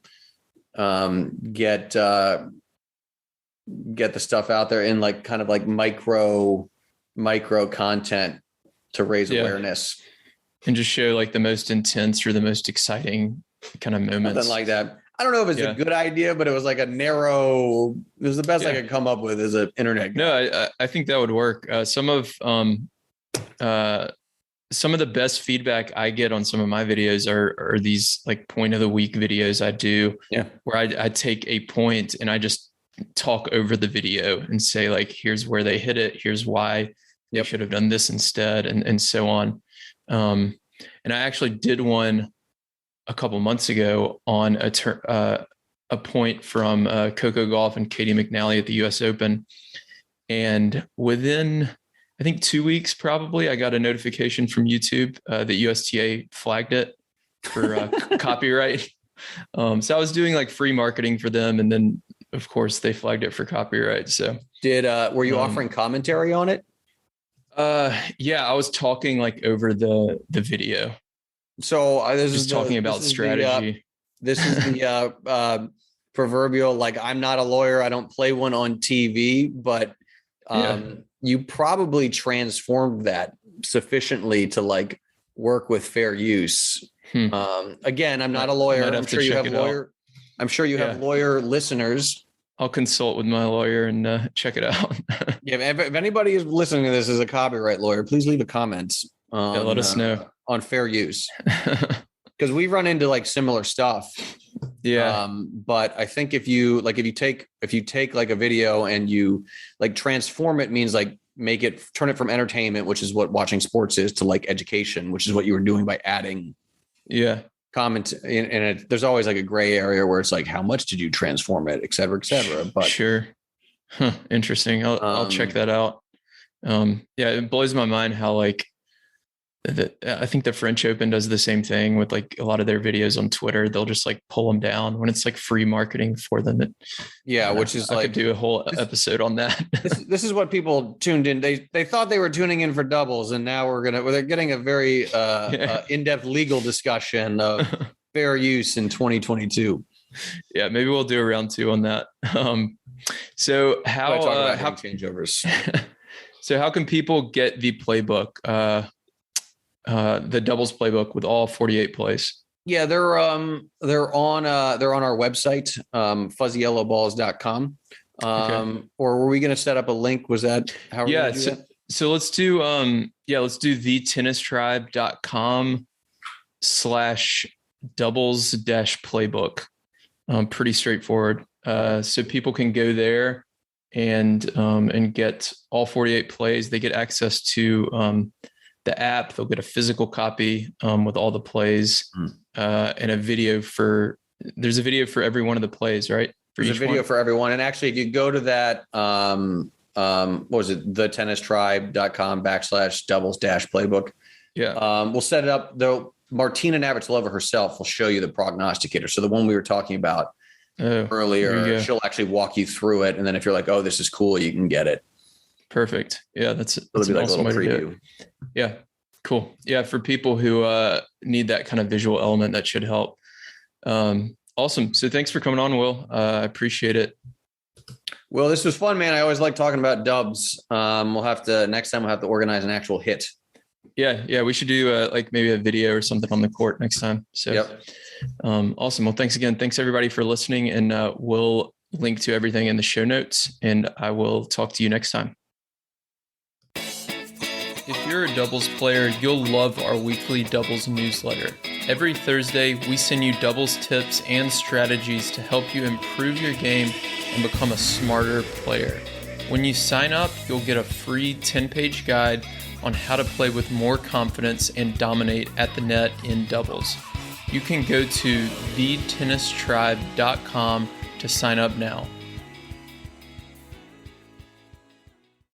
get the stuff out there in like kind of like micro content to raise awareness. And just show like the most intense or the most exciting kind of moments. Something like that. I don't know if it's a good idea, but it was like it was the best I could come up with as an internet guy. No, I think that would work. Some of the best feedback I get on some of my videos are these like point of the week videos I do, where I take a point and I just talk over the video and say like, here's where they hit it. Here's why they should have done this instead, and so on. And I actually did one a couple months ago on a point from Coco Gauff and Katie McNally at the US Open. And within, I think 2 weeks, probably, I got a notification from YouTube that USTA flagged it for copyright. So I was doing like free marketing for them. And then of course they flagged it for copyright. So were you offering commentary on it? I was talking like over the video. So this is talking about strategy. This is the proverbial, like, I'm not a lawyer, I don't play one on TV, but you probably transformed that sufficiently to like work with fair use. Again, I'm not a lawyer. I'm sure you have a lawyer. I'm sure you have lawyer listeners. I'll consult with my lawyer and check it out. Yeah, if anybody is listening to this as a copyright lawyer, please leave a comment let us know on fair use, because we run into like similar stuff. Yeah. But I think if you take like a video and you like transform it, means like turn it from entertainment, which is what watching sports is, to like education, which is what you were doing by adding comment. And there's always like a gray area where it's like, how much did you transform it, et cetera, et cetera. But sure. Interesting. I'll check that out. It blows my mind how like I think the French Open does the same thing with like a lot of their videos on Twitter. They'll just like pull them down when it's like free marketing for them. Which is I could do a whole episode on that. This is what people tuned in. They thought they were tuning in for doubles, and now they're getting a very in-depth legal discussion of fair use in 2022. Yeah, maybe we'll do a round 2 on that. So how changeovers? So how can people get the playbook? The doubles playbook with all 48 plays? Yeah, they're on our website, fuzzyyellowballs.com. Or were we going to set up a link? Was that how we're going to do that? So let's do thetennistribe.com/doubles-playbook. Pretty straightforward. So people can go there and get all 48 plays. They get access to the app. They'll get a physical copy with all the plays and a video there's a video for every one of the plays, right? There's a video for everyone. And actually, if you go to that, what was it? thetennistribe.com/doubles-playbook. Yeah. We'll set it up though. Martina Navratilova herself will show you the prognosticator. So the one we were talking about earlier, she'll actually walk you through it. And then if you're like, oh, this is cool, you can get it. Perfect. Yeah, that's an like awesome way to do it. Yeah, cool. Yeah, for people who need that kind of visual element, that should help. Awesome. So thanks for coming on, Will. I appreciate it. Well, this was fun, man. I always like talking about dubs. Next time we'll have to organize an actual hit. Yeah, we should do like maybe a video or something on the court next time. So awesome. Well, thanks again. Thanks everybody for listening, and we'll link to everything in the show notes, and I will talk to you next time. If you're a doubles player, you'll love our weekly doubles newsletter. Every Thursday, we send you doubles tips and strategies to help you improve your game and become a smarter player. When you sign up, you'll get a free 10-page guide on how to play with more confidence and dominate at the net in doubles. You can go to thetennistribe.com to sign up now.